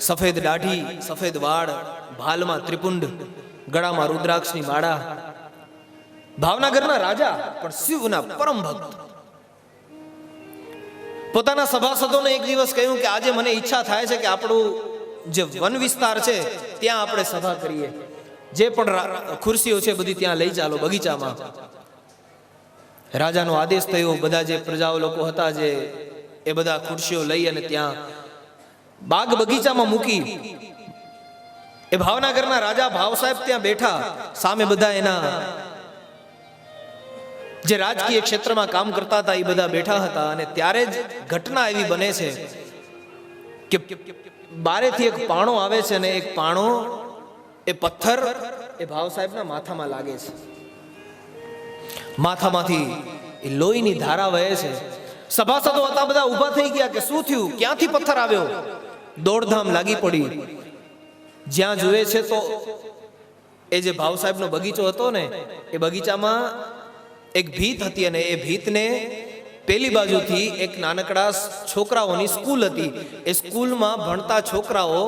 સફેદ દાઢી, સફેદ વાળ, ભાલમાં ત્રિપુંડ, ગળામાં રુદ્રાક્ષની માળા. ભાવનગરના રાજા પણ શિવના પરમ ભક્ત. પોતાના સભાસદોને એક દિવસ કહ્યું કે આજે મને ઈચ્છા થાય છે કે આપણું જે વન વિસ્તાર છે ત્યાં આપણે સભા કરીએ. જે પણ ખુરશીઓ છે બધી ત્યાં લઈ ચાલો બગીચામાં. રાજાનો આદેશ થયો. બધા જે પ્રજાઓ લોકો હતા જે એ બધા ખુરશીઓ લઈ અને ત્યાં બાગ બગીચામાં મૂકી. એ ભાવનગરના રાજા ભાવ સાહેબ ત્યાં બેઠા. સામે બધા એના જે રાજકીય ક્ષેત્રમાં કામ કરતા હતા એ બધા બેઠા હતા. અને ત્યારે જ ઘટના એવી બને છે કે બારેથી એક પાણો આવે છે અને એક પાણો એ પથ્થર એ ભાવ સાહેબના માથામાં લાગે છે. માથામાંથી એ લોહીની ધારા વહે છે. સભાસદો હતા બધા ઊભા થઈ ગયા કે શું થયું, ક્યાંથી પથ્થર આવ્યો. દોડધામ લાગી પડી. જ્યાં જુએ છે તો એ જે ભાવ સાહેબનો બગીચો હતો ને એ બગીચામાં એક ભીત હતી અને એ ભીતને પેલી બાજુથી એક નાનકડા છોકરાઓની સ્કૂલ હતી. એ સ્કૂલમાં ભણતા છોકરાઓ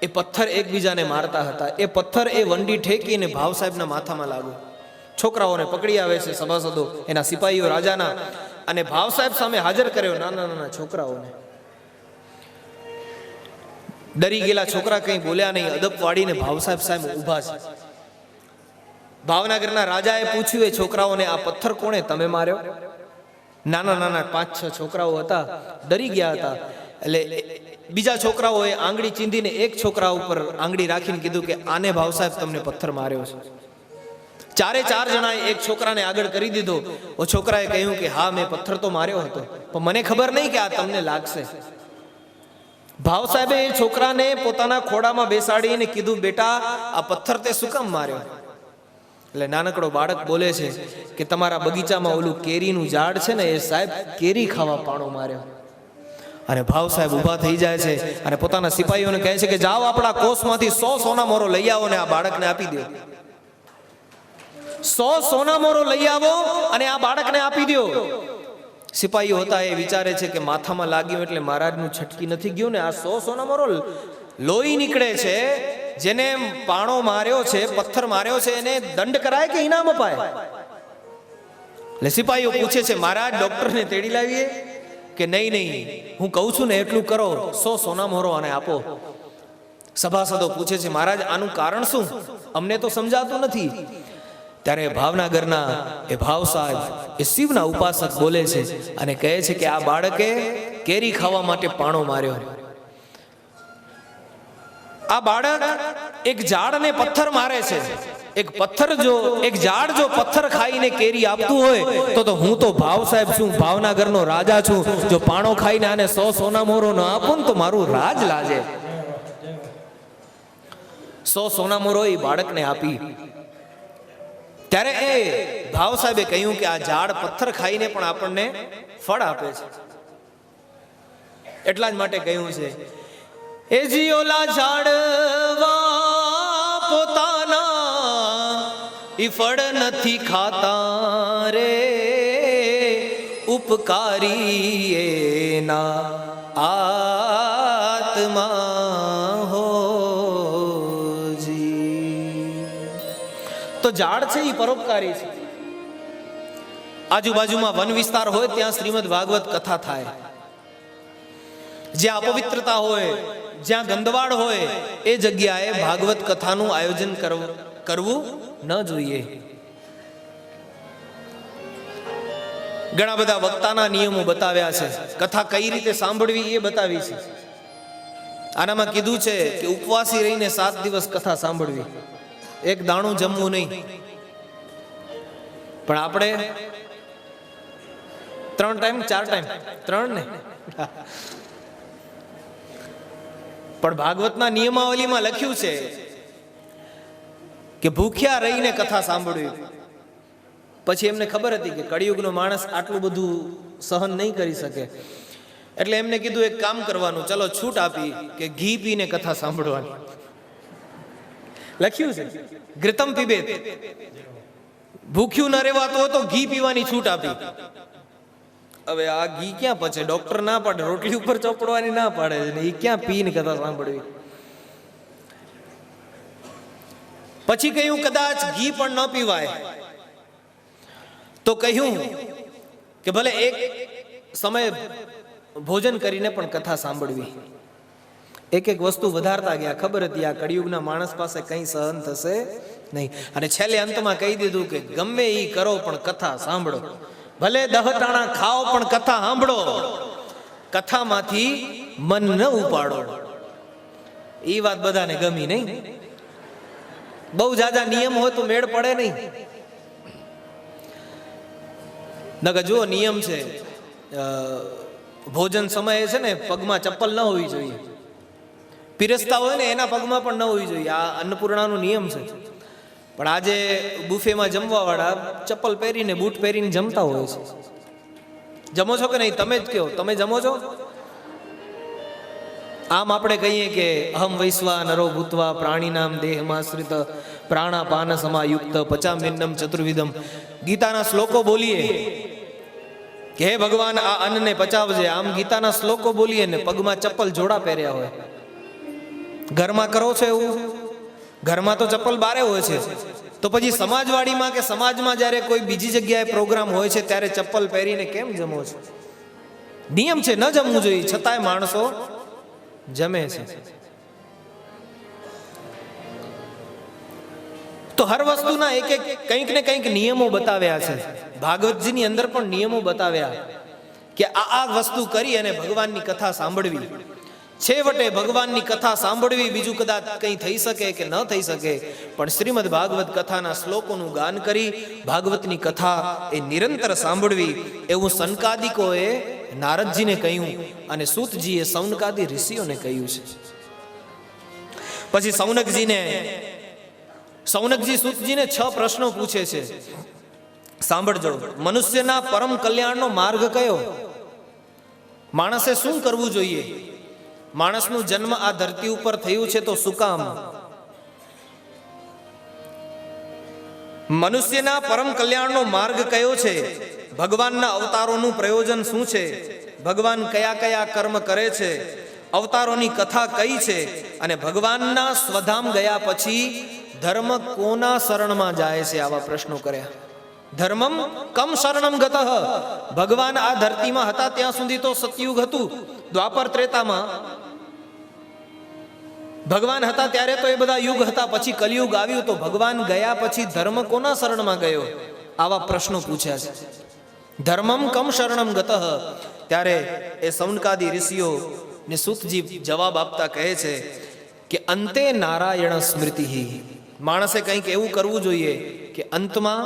એ પથ્થર એકબીજાને મારતા હતા. એ પથ્થર એ વંડી ઠેકીને ભાવ સાહેબના માથામાં લાગ્યો. છોકરાઓને પકડી આવે છે સભાસદો, એના સિપાહીઓ રાજાના, અને ભાવ સાહેબ સામે હાજર કર્યો નાના નાના છોકરાઓને. ડરી ગયેલા છોકરા કંઈ બોલ્યા નહીં. અદબ વાળીને ભાવ સાહેબ સાહેબ ઊભા છે. ભાવનગરના રાજાએ પૂછ્યું એ છોકરાઓને, આ પથ્થર કોણે તમે માર્યો? નાના નાના 5-6 છોકરાઓ હતા, ડરી ગયા હતા. એટલે બીજા છોકરાઓએ આંગળી ચીંધીને એક છોકરા ઉપર આંગળી રાખીને કીધું કે આને ભાવ સાહેબ તમને પથ્થર માર્યો છે. 4 જણાએ એક છોકરાને આગળ કરી દીધો. ઓ છોકરાએ કહ્યું કે હા મેં પથ્થર તો માર્યો હતો, પણ મને ખબર નહીં કે આ તમને લાગશે. ભાવ સાહેબે એ છોકરાને પોતાના ખોળામાં બેસાડીને કીધું, બેટા આ પથ્થર તે શું કામ માર્યો? એટલે નાનકડો બાળક બોલે છે કે તમારા બગીચામાં ઓલું કેરીનું ઝાડ છે ને એ સાહેબ કેરી ખાવા પાણો માર્યો. અને ભાવ સાહેબ ઊભા થઈ જાય છે અને પોતાના સિપાહીઓને કહે છે કે જાઓ આપણા કોષમાંથી 100 સોના મોરો લઈ આવો ને આ બાળકને આપી દો. 100 સોના મોરો લઈ આવો અને આ બાળકને આપી દો. સિપાહીઓ હતા એ વિચારે છે કે માથામાં લાગ્યું એટલે મહારાજનું છટકી નથી ગયું ને. આ 100 સોના મોરો લોહી નીકળે છે. જેને પાણો માર્યો છે, પથ્થર માર્યો છે, એને દંડ કરાય કે ઇનામ અપાય? એટલે સિપાહીઓ પૂછે છે મહારાજ ડોક્ટરને તેડી લાવીએ કે નહીં હું કહું છું ને એટલું કરો, 100 સોના મોરો અને આપો. સભાસદો પૂછે છે મહારાજ આનું કારણ શું, અમને તો સમજાતું નથી. ત્યારે ભાવનગરના એ ભાવ સાહેબ એ શિવના ઉપાસક બોલે છે અને કહે છે કે આ બાળકે કેરી ખાવા માટે પાણો માર્યો. આ બાળક એક ઝાડને પથ્થર મારે છે. એક ઝાડ જો પથ્થર ખાઈને કેરી આપતું હોય તો હું તો ભાવ સાહેબ છું, ભાવનગરનો રાજા છું. જો પાણો ખાઈને આને 100 સોના મોરો ન આપું તો મારું રાજ લાજે. 100 સોના મોરો એ બાળકને આપી. ત્યારે એ ભાવ સાહેબે કહ્યું કે આ ઝાડ પથ્થર ખાઈને પણ આપણને ફળ આપે છે. એટલા જ માટે કહ્યું છે એ જીઓલા ઝાડવા પોતાના ઈ ફળ નથી ખાતા રે, ઉપકારી એના આત્મા હોજી. તો ઝાડ છે એ પરોપકારી છે. આજુબાજુમાં વન વિસ્તાર હોય ત્યાં શ્રીમદ ભાગવત કથા થાય. જ્યાં અપવિત્રતા હોય, જ્યાં ગંદવાડ હોય એ જગ્યાએ ભાગવત કથાનું આયોજન કરવું ન જોઈએ. ઘણા બધા વક્તાના નિયમો બતાવ્યા છે. કથા કઈ રીતે સાંભળવી એ બતાવી છે. આનામાં કીધું છે કે ઉપવાસી રહીને 7 દિવસ કથા સાંભળવી, એક દાણું જમવું નહીં. પણ આપણે 3 ટાઈમ 4 ટાઈમ 3 ને પણ ભાગવતના નિયમાવલીમાં લખ્યું છે કે ભૂખ્યા રહીને કથા સાંભળવી. પછી એમને ખબર હતી કે કળિયુગનો માણસ આટલું બધું સહન નહીં કરી શકે, એટલે એમને કીધું એક કામ કરવાનું, ચલો છૂટ આપી કે ઘી પીને કથા સાંભળવાની. લખ્યું છે ઘૃતમ પીબેત, ભૂખ્યું ન રહેવાતું હોય તો ઘી પીવાની છૂટ આપી. હવે આ ઘી ક્યાં પચે? ડોક્ટર ના પાડે, રોટલી ઉપર ચોપડવાની ના પાડે છે ને, એ ક્યાં પીને કથા સાંભળવી? પછી કહ્યું કદાચ ઘી પણ ન પીવાય, તો કહ્યું કે ભલે એક સમય ભોજન કરીને પણ કથા સાંભળવી. એક એક વસ્તુ વધારતા ગયા. ખબર હતી આ કળિયુગના માણસ પાસે કંઈ સહન થશે નહીં, અને છેલ્લે અંતમાં કહી દીધું કે ગમે એ કરો પણ કથા સાંભળો, ભલે દહટાણા ખાઓ પણ કથા સાંભળો, કથામાંથી મન ન ઉપાડો. એ વાત બધાને ગમી નહીં. બહુ જાજા નિયમ હોય તો મેળ પડે નહીં. નકર જુઓ નિયમ છે, ભોજન સમયે છે ને પગમાં ચપ્પલ ન હોવી જોઈએ. પીરસતા હોય ને એના પગમાં પણ ન હોવી જોઈએ. આ અન્નપૂર્ણાનો નિયમ છે. પણ આજે બુફેમાં જમવા વાળા ચપ્પલ પહેરીને બૂટ પહેરીને જમતા હોય છે. જમો છો કે નહીં? તમે જ કહો, તમે જમો છો? આમ આપણે કહીએ કે અહમ વૈશ્વા નરો ભૂત્વા પ્રાણીનામ દેહમાશ્રિત પ્રાણાપાન સમાયુક્ત પચામ્યન્નમ ચતુર્વિધમ. ગીતાના શ્લોકો બોલીએ કે હે ભગવાન આ અન્નને પચાવજે. આમ ગીતાના શ્લોકો બોલીએ ને પગમાં ચપ્પલ જોડા પહેર્યા હોય. ઘરમાં કરો છો એવું? ઘરમાં તો ચપ્પલ બારે હોય છે. તો પછી સમાજવાડીમાં કે સમાજમાં જ્યારે કોઈ બીજી જગ્યાએ પ્રોગ્રામ હોય છે ત્યારે ચપ્પલ પહેરીને કેમ જમો છો? નિયમ છે, ન જમવું જોઈએ, છતાંય માણસો જમે છે. તો હર વસ્તુના એક એક કંઈક ને કંઈક નિયમો બતાવ્યા છે. ભાગવતજીની અંદર પણ નિયમો બતાવ્યા કે આ વસ્તુ કરી અને ભગવાનની કથા સાંભળવી. છેવટે ભગવાનની કથા સાંભળવી, બીજું કદાચ કંઈ થઈ શકે કે ન થઈ શકે, પણ શ્રીમદ ભાગવત કથાના શ્લોકોનું ગાન કરી ભાગવતની કથા એ નિરંતર સાંભળવી, એવું સનકાદિકોએ નારદજીને કહ્યું અને સૂતજીએ સૌનકાદી ઋષિઓને કહ્યું છે. પછી સૌનકજી સૂતજીને 6 પ્રશ્નો પૂછે છે. સાંભળજો. મનુષ્યના પરમ કલ્યાણનો માર્ગ કયો? માણસે શું કરવું જોઈએ? માણસનું જન્મ આ ધરતી ઉપર થયું છે તો શું કામ? મનુષ્યના પરમ કલ્યાણનો માર્ગ કયો છે? ભગવાનના અવતારોનું પ્રયોજન શું છે? ભગવાન કયા કયા કર્મ કરે છે? અવતારોની કથા કઈ છે? અને ભગવાનના સ્વધામ ગયા પછી ધર્મ કોના શરણમાં જાય છે? આવા પ્રશ્નો કર્યા. ધર્મમ કમ શરણમ ગતઃ. ભગવાન આ ધરતીમાં હતા ત્યાં સુધી તો સતયુગ હતું, દ્વાપર ત્રેતામાં ભગવાન હતા ત્યારે તો એ બધા યુગ હતા. પછી કલિયુગ આવ્યું તો ભગવાન ગયા પછી ધર્મ કોના શરણમાં ગયો? આવા પ્રશ્નો પૂછ્યા છે. ધર્મમ કમ શરણમ ગતઃ. ત્યારે એ સૌનકાદી ઋષિઓ ને સૂતજી જવાબ આપતા કહે છે કે અંતે નારાયણ સ્મૃતિ. માણસે કંઈક એવું કરવું જોઈએ કે અંતમાં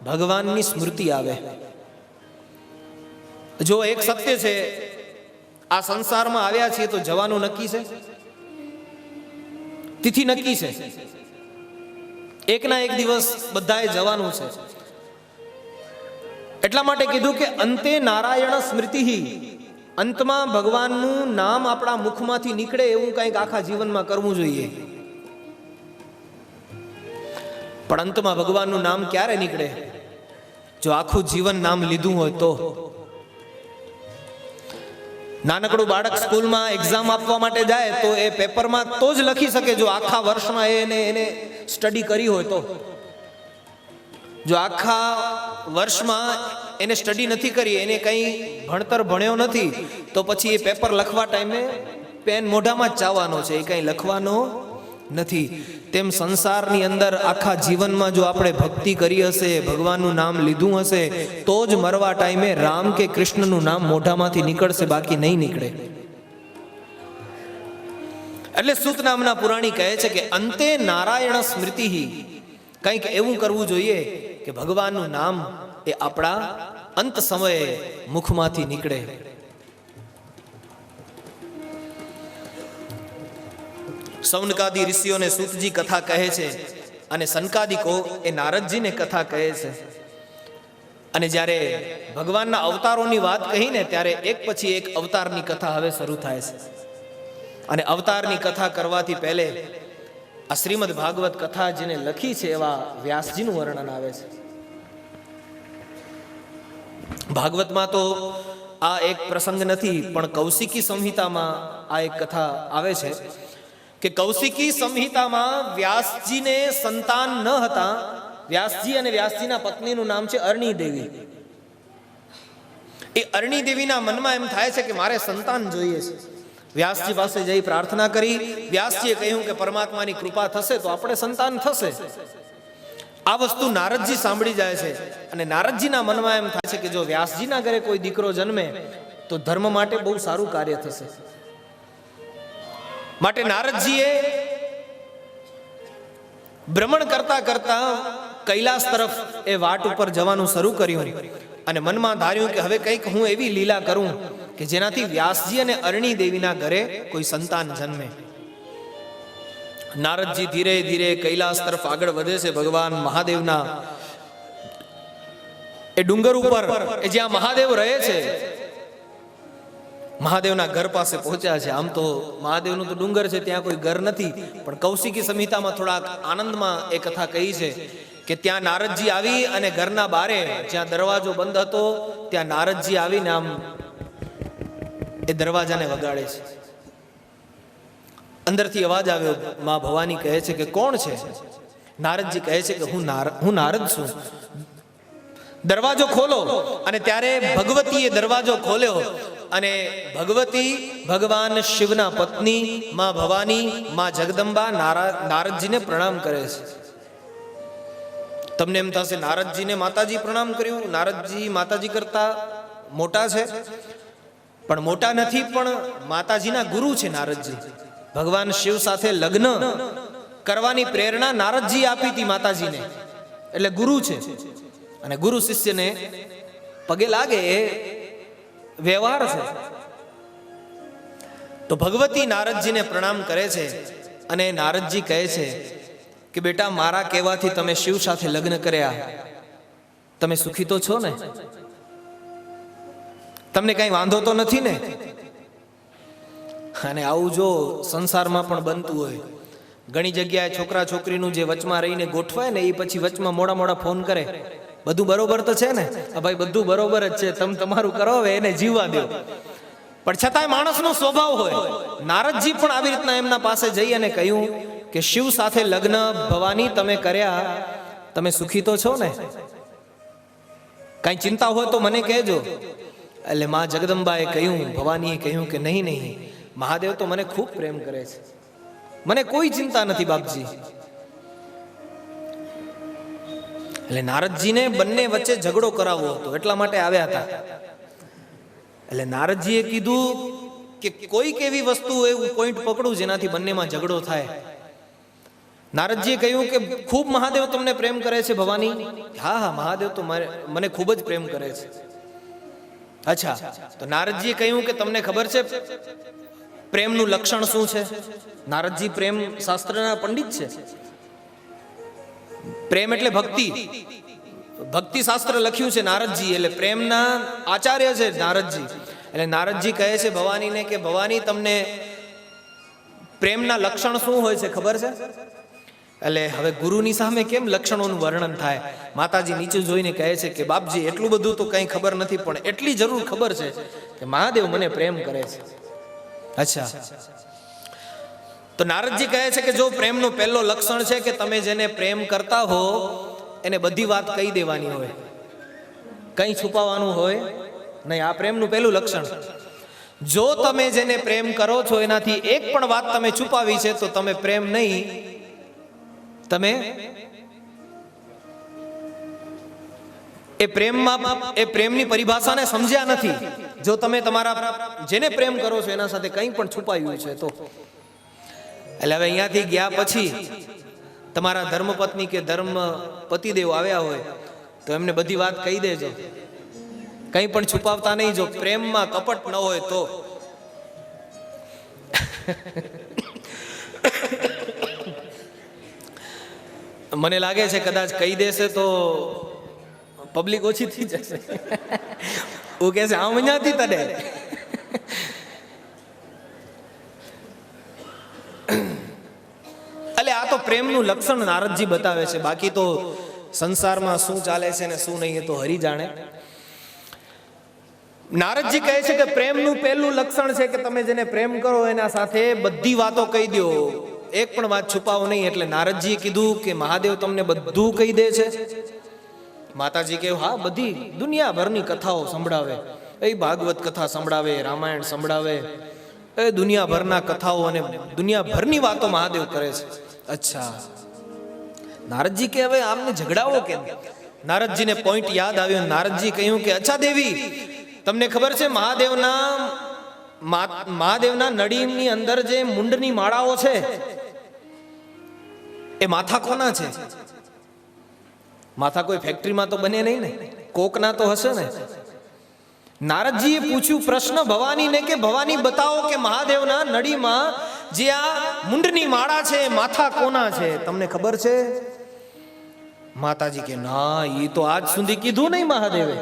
ભગવાનની સ્મૃતિ આવે. જો એક સત્ય છે, આ સંસારમાં આવ્યા છીએ તો જવાનું નક્કી છે, તિથિ નક્કી છે. એકના એક દિવસ બધાએ જવાનું છે. એટલા માટે કીધું કે અંતે નારાયણ સ્મૃતિ. અંતમાં ભગવાનનું નામ આપણા મુખમાંથી નીકળે એવું કંઈક આખા જીવનમાં કરવું જોઈએ. પણ અંતમાં ભગવાનનું નામ ક્યારે નીકળે? જો આખું જીવન નામ લીધું હોય તો. નાનકડું બાળક સ્કૂલમાં એક્ઝામ આપવા માટે જાય તો એ પેપરમાં તો જ લખી શકે જો આખા વર્ષમાં એને સ્ટડી કરી હોય તો. જો આખા વર્ષમાં એને સ્ટડી નથી કરી, એને કંઈ ભણતર ભણ્યો નથી, તો પછી એ પેપર લખવા ટાઈમે પેન મોઢામાં જ ચાવવાનો છે, એ કંઈ લખવાનો નથી. તેમ સંસારની અંદર આખા જીવનમાં જો આપણે ભક્તિ કરી હશે, ભગવાનનું નામ લીધું હશે, તો જ મરવા ટાઈમે રામ કે કૃષ્ણનું નામ મોઢામાંથી નીકળશે, બાકી નહીં નીકળે. એટલે સૂત નામના પુરાણી કહે છે કે અંતે નારાયણ સ્મૃતિ. કંઈક એવું કરવું જોઈએ કે ભગવાનનું નામ એ આપણા અંત સમયે મુખમાંથી નીકળે. સૌનકાદી ઋષિઓને સૂતજી કથા કહે છે અને સનકાદિકો એ નારદજીને કથા કહે છે. અને જ્યારે ભગવાનના અવતારોની વાત કહીને ત્યારે એક પછી એક અવતારની કથા હવે શરૂ થાય છે. અને અવતારની કથા કરવાથી પહેલે આ શ્રીમદ ભાગવત કથા જેને લખી છે એવા વ્યાસજીનું વર્ણન આવે છે. ભાગવતમાં તો આ એક પ્રસંગ નથી, પણ કૌશિકી સંહિતામાં આ એક કથા આવે છે કે કૌશિકી સંહિતામાં વ્યાસજીને સંતાન ન હતા. વ્યાસજી અને વ્યાસજીના પત્નીનું નામ છે અરણી દેવી. એ અરણી દેવીના મનમાં એમ થાય છે કે મારે સંતાન જોઈએ છે. વ્યાસજી પાસે જઈ પ્રાર્થના કરી. વ્યાસજીએ કહ્યું કે પરમાત્માની કૃપા થશે તો આપણે સંતાન થશે. આ વસ્તુ નારદજી સાંભળી જાય છે અને નારદજીના મનમાં એમ થાય છે કે જો વ્યાસજીના ઘરે કોઈ દીકરો જન્મે તો ધર્મ માટે બહુ સારું કાર્ય થશે. માટે નારદજીએ ભ્રમણ કરતા કરતા કૈલાસ તરફ એ વાટ ઉપર જવાનું શરૂ કર્યું અને મનમાં ધાર્યું કે હવે કંઈક હું એવી લીલા કરું કે જેનાથી વ્યાસજી અને અરણી દેવીના ઘરે કોઈ સંતાન જન્મે. નારદજી ધીરે ધીરે કૈલાસ તરફ આગળ વધે છે. ભગવાન મહાદેવના એ ડુંગર ઉપર એ જ્યાં મહાદેવ રહે છે, મહાદેવના ઘર પાસે પહોંચ્યા છે. આમ તો મહાદેવનું તો ડુંગર છે, ત્યાં કોઈ ઘર નથી, પણ કૌશિકી સંહિતામાં થોડાક આનંદમાં એ કથા કહી છે કે ત્યાં નારદજી આવી અને ઘરના બારે જ્યાં દરવાજો બંધ હતો ત્યાં નારદજી આવીને આમ એ દરવાજાને વગાડે છે. અંદરથી અવાજ આવ્યો. માં ભવાની કહે છે કે કોણ છે? નારદજી કહે છે કે હું નારદ છું, દરવાજો ખોલો. અને ત્યારે ભગવતીએ દરવાજો ખોલ્યો અને ભગવતી ભગવાન શિવના પત્ની માં ભવાની માં જગદંબા નારદજીને પ્રણામ કરે છે. તમને એમ થશે નારદજીને માતાજી પ્રણામ કર્યું, નારદજી માતાજી કરતા મોટા છે, પણ મોટા નથી, પણ માતાજીના ગુરુ છે નારદજી. ભગવાન શિવ સાથે લગ્ન કરવાની પ્રેરણા નારદજી આપી હતી માતાજીને, એટલે ગુરુ છે. અને ગુરુ શિષ્યને પગે લાગે એ વ્યવહાર છે. તો ભગવતી નારદજીને પ્રણામ કરે છે અને નારદજી કહે છે કે બેટા, મારા કહેવાથી તમે શિવ સાથે લગ્ન કર્યા, તમે સુખી તો છો ને? તમને કઈ વાંધો તો નથી ને? અને આવું જો સંસારમાં પણ બનતું હોય, ઘણી જગ્યાએ છોકરા છોકરીનું જે વચમાં રહીને ગોઠવાય ને, એ પછી વચમાં મોડા મોડા ફોન કરે, બધું બરોબર તો છે ને? ભાઈ બધું બરોબર જ છે, તમે તમારું કરો, હવે એને જીવવા દો. પણ છતાંય માણસનો સ્વભાવ હોય. નારદજી પણ આવી રીતના એમના પાસે જઈ અને કહ્યું કે શિવ સાથે લગ્ન ભવાની તમે કર્યા, તમે સુખી તો છો ને? કઈ ચિંતા હોય તો મને કહેજો. એટલે માં જગદંબાએ કહ્યું, ભવાનીએ કહ્યું કે નહીં નહીં, મહાદેવ તો મને ખૂબ પ્રેમ કરે છે, મને કોઈ ચિંતા નથી બાપજી. એટલે નારદજીને બંને વચ્ચે ઝઘડો કરાવવો હતો, એટલા માટે આવ્યા હતા. એટલે નારદજીએ કીધું કે કોઈક એવી વસ્તુ એવું પોઈન્ટ પકડું જેનાથી બંનેમાં ઝઘડો થાય. નારદજીએ કહ્યું કે ખૂબ મહાદેવ તમને પ્રેમ કરે છે ભવાની? હા હા, મહાદેવ તો મને ખૂબ જ પ્રેમ કરે છે. અચ્છા, તો નારદજીએ કહ્યું કે તમને ખબર છે પ્રેમનું લક્ષણ શું છે? નારદજી પ્રેમ શાસ્ત્રના પંડિત છે. પ્રેમ એટલે ભક્તિ, ભક્તિ શાસ્ત્ર લખ્યું છે નારદજી, એટલે પ્રેમના આચાર્ય છે નારદજી. એટલે નારદજી કહે છે ભવાનીને કે ભવાની, તમને પ્રેમના લક્ષણ શું હોય છે ખબર છે? એટલે હવે ગુરુની સામે કેમ લક્ષણોનું વર્ણન થાય? માતાજી નીચે જોઈને કહે છે કે બાપજી, એટલું બધું તો કંઈ ખબર નથી, પણ એટલી જરૂર ખબર છે કે મહાદેવ મને પ્રેમ કરે છે. અચ્છા, તો નારદજી કહે છે કે જો પ્રેમનું પહેલો લક્ષણ છે કે તમે જેને પ્રેમ કરતા હો એને બધી વાત કહી દેવાની હોય, કંઈ છુપાવવાનું હોય નહીં. આ પ્રેમનું પહેલું લક્ષણ. જો તમે જેને પ્રેમ કરો છો એનાથી એક પણ વાત તમે છુપાવી છે તો તમે પ્રેમ નહીં, તમે એ પ્રેમની પરિભાષાને સમજ્યા નથી. જો તમે તમારા જેને પ્રેમ કરો છો એના સાથે કંઈ પણ છુપાવ્યું છે તો. એટલે હવે અહીંયાથી ગયા પછી તમારા ધર્મપત્ની કે ધર્મ પતિદેવ આવ્યા હોય તો એમને બધી વાત કહી દેજો, કંઈ પણ છુપાવતા નહીં, જો પ્રેમમાં કપટ ન હોય તો. મને લાગે છે કદાચ કહી દેશે તો પબ્લિક ઓછી થઈ જશે. હું કહેશે આમ અહીંયાથી તને. એટલે આ તો પ્રેમનું લક્ષણ નારદજી બતાવે છે. બાકી તો સંસારમાં શું ચાલે છે ને શું નહીં એ તો હરી જાણે. નારદજી કહે છે કે પ્રેમનું પહેલું લક્ષણ છે કે તમે જેને પ્રેમ કરો એના સાથે બધી વાતો કહી દો, એક પણ વાત છુપાવો નહીં. એટલે નારદજીએ કીધું કે મહાદેવ તમને બધું કહી દે છે? માતાજી કહ્યું હા, બધી દુનિયાભરની કથાઓ સંભળાવે, એ ભાગવત કથા સંભળાવે, રામાયણ સંભળાવે, એ દુનિયાભરના કથાઓ અને દુનિયાભરની વાતો મહાદેવ કરે છે. અચ્છા, નારદજી કે હવે આમને ઝઘડાવો કેમ? નારદજીને પોઈન્ટ યાદ આવ્યો. નારદજી કહ્યું કે અચ્છા દેવી, તમને ખબર છે મહાદેવના નળીની અંદર જે મુંડની માળાઓ છે એ માથા કોના છે? માથા કોઈ ફેક્ટરીમાં તો બને નહીં ને, કોકના તો હશે ને. નારદજીએ પૂછ્યું પ્રશ્ન ભવાનીને કે ભવાની બતાવો કે મહાદેવના નળીમાં જે આ મુંડની માળા છે માથા કોના છે? તમને ખબર છે? માતાજી કે ના, એ તો આજ સુધી કીધું નહીં મહાદેવે.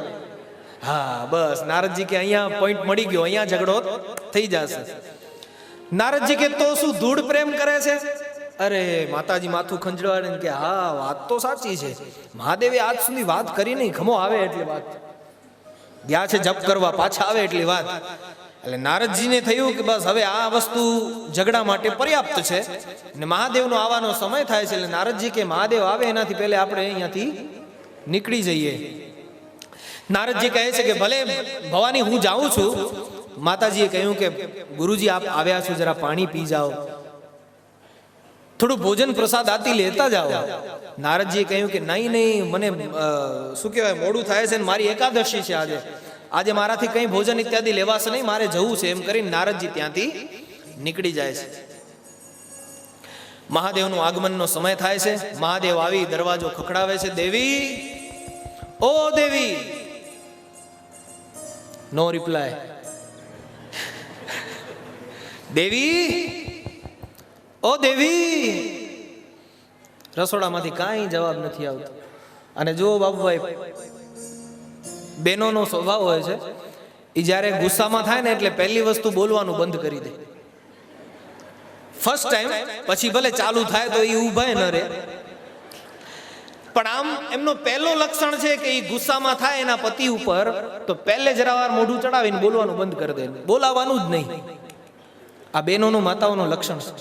હા બસ, નારદજી કે અહીંયા પોઈન્ટ મળી ગયો, અહીંયા ઝઘડો થઈ જશે. નારદજી કે તો શું ધૂળ પ્રેમ કરે છે? અરે માતાજી માથું ખંજવાળે કે હા વાત તો સાચી છે, મહાદેવે આજ સુધી વાત કરી નહીં, ખમો આવે એટલી વાત, ગયા છે જપ કરવા, પાછા આવે એટલી વાત. એટલે નારદજીને થયું કે બસ હવે આ વસ્તુ ઝઘડા માટે પર્યાપ્ત છે ને મહાદેવનો આવવાનો સમય થાય છે. એટલે નારદજી કે મહાદેવ આવે એનાથી પહેલા આપણે અહીંયાથી નીકળી જઈએ. નારદજી કહે છે કે ભલે ભવાની હું જાઉં છું. માતાજીએ કહ્યું કે ગુરુજી આપ આવ્યા છો, જરા પાણી પી જાઓ, થોડું ભોજન પ્રસાદ આથી લેતા જાઓ. નારદજીએ કહ્યું કે નહીં નહીં, મને શું કહેવાય મોડું થાય છે ને મારી એકાદશી છે આજે મારાથી કંઈ ભોજન ઇત્યાદિ લેવાશે નહીં, મારે જવું છે. એમ કરીને નારદજી ત્યાંથી નીકળી જાય છે. મહાદેવનું આગમનનો સમય થાય છે. મહાદેવ આવી દરવાજો ખખડાવે છે. દેવી, ઓ દેવી. નો રિપ્લાય. દેવી, ઓ દેવી. રસોડામાંથી કાંઈ જવાબ નથી આવતો. અને જુઓ બાબુભાઈ, બહેનોનો સ્વભાવ હોય છે, એ જ્યારે ગુસ્સામાં થાય ને એટલે પહેલી વસ્તુ બોલવાનું બંધ કરી દે. ફર્સ્ટ ટાઈમ, પછી ભલે ચાલુ થાય તો એ ઊભા ન રહે. પણ આમ એમનો પહેલો લક્ષણ છે કે એ ગુસ્સામાં થાય એના પતિ ઉપર તો પહેલે જરા વાર મોઢું ચડાવીને બોલવાનું બંધ કરી દે, બોલાવાનું જ નહીં. આ બહેનોનું માતાઓનું લક્ષણ છે.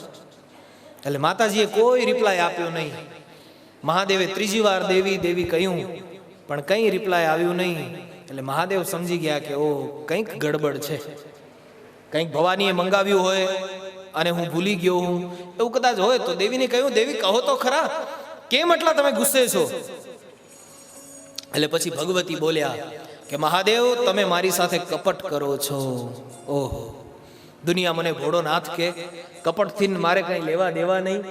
એટલે માતાજીએ કોઈ રિપ્લાય આપ્યો નહીં. મહાદેવે ત્રીજી વાર દેવી દેવી કહ્યું પણ કંઈ રિપ્લાય આવ્યું નહીં. એટલે મહાદેવ સમજી ગયા કે ઓ કંઈક ગડબડ છે, કંઈક ભવાનીએ મંગાવ્યું હોય અને હું ભૂલી ગયો હું, એવું કદાચ હોય. તો દેવીને કહ્યું દેવી કહો તો ખરા, કેમ એટલા તમે ગુસ્સે છો? એટલે પછી ભગવતી બોલ્યા કે મહાદેવ તમે મારી સાથે કપટ કરો છો. ઓહો, દુનિયા મને ભોળો નાથ કે કપટથી મારે કઈ લેવા દેવા નહીં,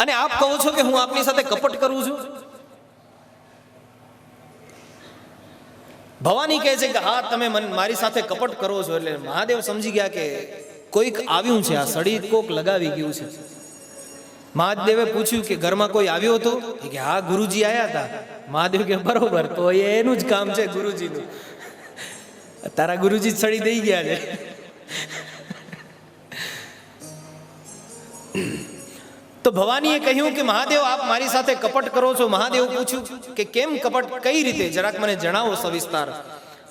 અને આપ કહો છો કે હું આપની સાથે કપટ કરું છું? ભવાની કહે છે કે હા તમે મારી સાથે કપટ કરો છો. એટલે મહાદેવ સમજી ગયા કે કોઈક આવ્યું છે, આ સળી કોક લગાવી ગયું છે. મહાદેવે પૂછ્યું કે ઘરમાં કોઈ આવ્યો હતો? કે હા ગુરુજી આવ્યા હતા. મહાદેવ કે બરોબર, તો એનું જ કામ છે ગુરુજીનું, તારા ગુરુજી સળી દઈ ગયા છે. તો ભવાનીએ કહ્યું કે મહાદેવ આપ મારી સાથે કપટ કરો છો. મહાદેવ પૂછ્યું કે કેમ કપટ, કઈ રીતે, જરાક મને જણાવો સવિસ્તાર.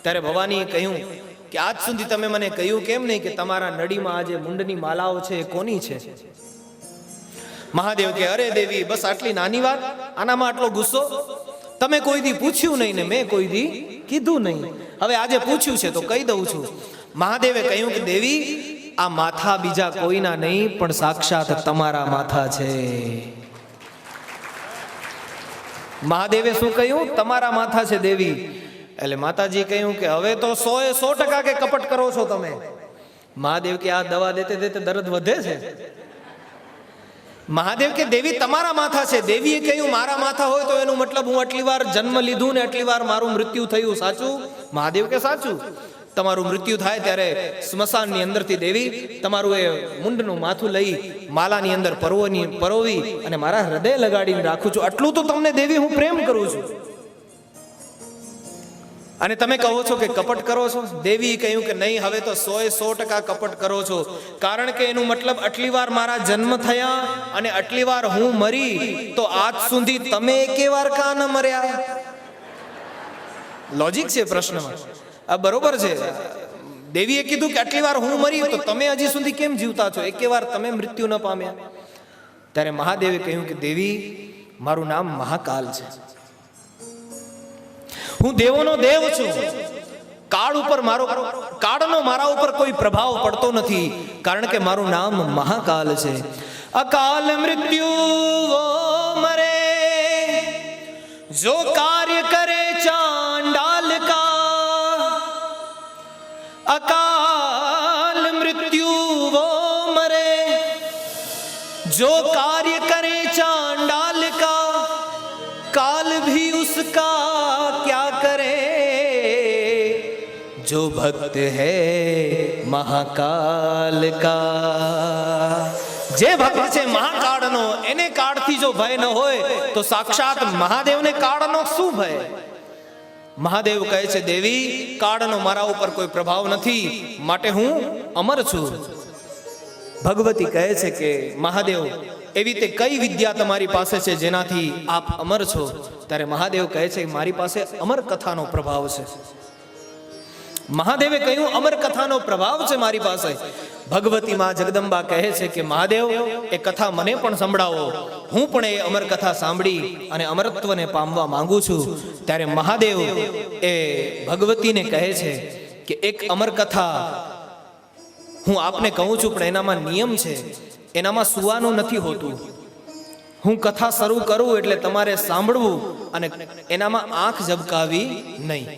ત્યારે ભવાનીએ કહ્યું કે આજ સુધી તમે મને કહ્યું કેમ નહીં કે તમારા નળીમાં આ જે મુંડની માલાઓ છે એ કોની છે? મહાદેવ કે અરે દેવી, બસ આટલી નાની વાત, આનામાં આટલો ગુસ્સો? તમે કોઈ દી પૂછ્યું નહીં ને મેં કોઈ દી કીધું નહીં, હવે આજે પૂછ્યું છે તો કહી દઉં છું. મહાદેવે કહ્યું કે દેવી આ માથા બીજા કોઈના નહીં પણ સાક્ષાત તમારા માથા છે. મહાદેવે શું કહ્યું? તમારા માથા છે દેવી. એટલે માતાજી કહ્યું કે હવે તો 100% કે કપટ કરો છો તમે. મહાદેવ કે આ દવા દેતે દેતે દર્દ વધે છે. મહાદેવ કે દેવી તમારા માથા છે. દેવીએ કહ્યું મારા માથા હોય તો એનું મતલબ હું આટલી વાર જન્મ લીધું ને આટલી વાર મારું મૃત્યુ થયું, સાચું? મહાદેવ કે સાચું. તમારું મૃત્યુ થાય ત્યારે સ્મશાનની અંદરથી દેવી તમારું એ મુંડનું માથું લઈ માલાની અંદર પરોવી અને મારા હૃદય લગાડીને રાખું છું. આટલું તો તમને દેવી હું પ્રેમ કરું છું. અને તમે કહો છો કે કપટ કરો છો? દેવીએ કહ્યું કે નહીં, હવે તો 100% કપટ કરો છો. કારણ કે એનું મતલબ આટલી વાર મારા જન્મ થયા અને આટલી વાર હું મરી, તો આજ સુધી તમે એકે વાર કાં ન મર્યા? લોજિક છે પ્રશ્નમાં. આ બરોબર છે. દેવીએ કીધું કે આટલી વાર હું મરી તો તમે હજી સુધી કેમ જીવતા છો, એકે વાર તમે મૃત્યુ ન પામ્યા? ત્યારે મહાદેવે કહ્યું કે દેવી, મારું નામ મહાકાલ છે. હું દેવોનો દેવ છું. કાળનો મારા ઉપર કોઈ પ્રભાવ પડતો નથી, કારણ કે મારું નામ મહાકાલ છે. અકાલ મૃત્યુ વો મરે, જો કાર્ય કરે ચાંડાલ કા. અકાલ મૃત્યુ વો મરે, जो कार्य करे चांडाल का, काल भी उसका क्या करे. जो भक्त है महाकाल का, જે ભક્ત છે મહાકાળનો, એને કાળથી જો ભય ન હોય તો સાક્ષાત મહાદેવને કાળનો શું ભય? મહાદેવ કહે છે દેવી, કાળનો મારા ઉપર કોઈ પ્રભાવ નથી, માટે હું અમર છું. ભગવતી કહે છે કે મહાદેવ, એવી તે કઈ વિદ્યા તમારી પાસે છે જેનાથી આપ અમર છો? ત્યારે મહાદેવ કહે છે કે મારી પાસે અમર કથાનો પ્રભાવ છે. મહાદેવે કહ્યું અમર કથાનો પ્રભાવ છે મારી પાસે. ભગવતી માં જગદંબા કહે છે કે મહાદેવ, એ કથા મને પણ સંભળાવો, હું પણ એ અમર કથા સાંભળી અને અમરત્વને પામવા માંગુ છું. ત્યારે મહાદેવ એ ભગવતીને કહે છે કે એક અમર કથા હું આપને કહું છું, પણ એનામાં નિયમ છે, એનામાં સુવાનું નથી હોતું. હું કથા શરૂ કરું એટલે તમારે સાંભળવું અને એનામાં આંખ ઝબકાવી નહીં.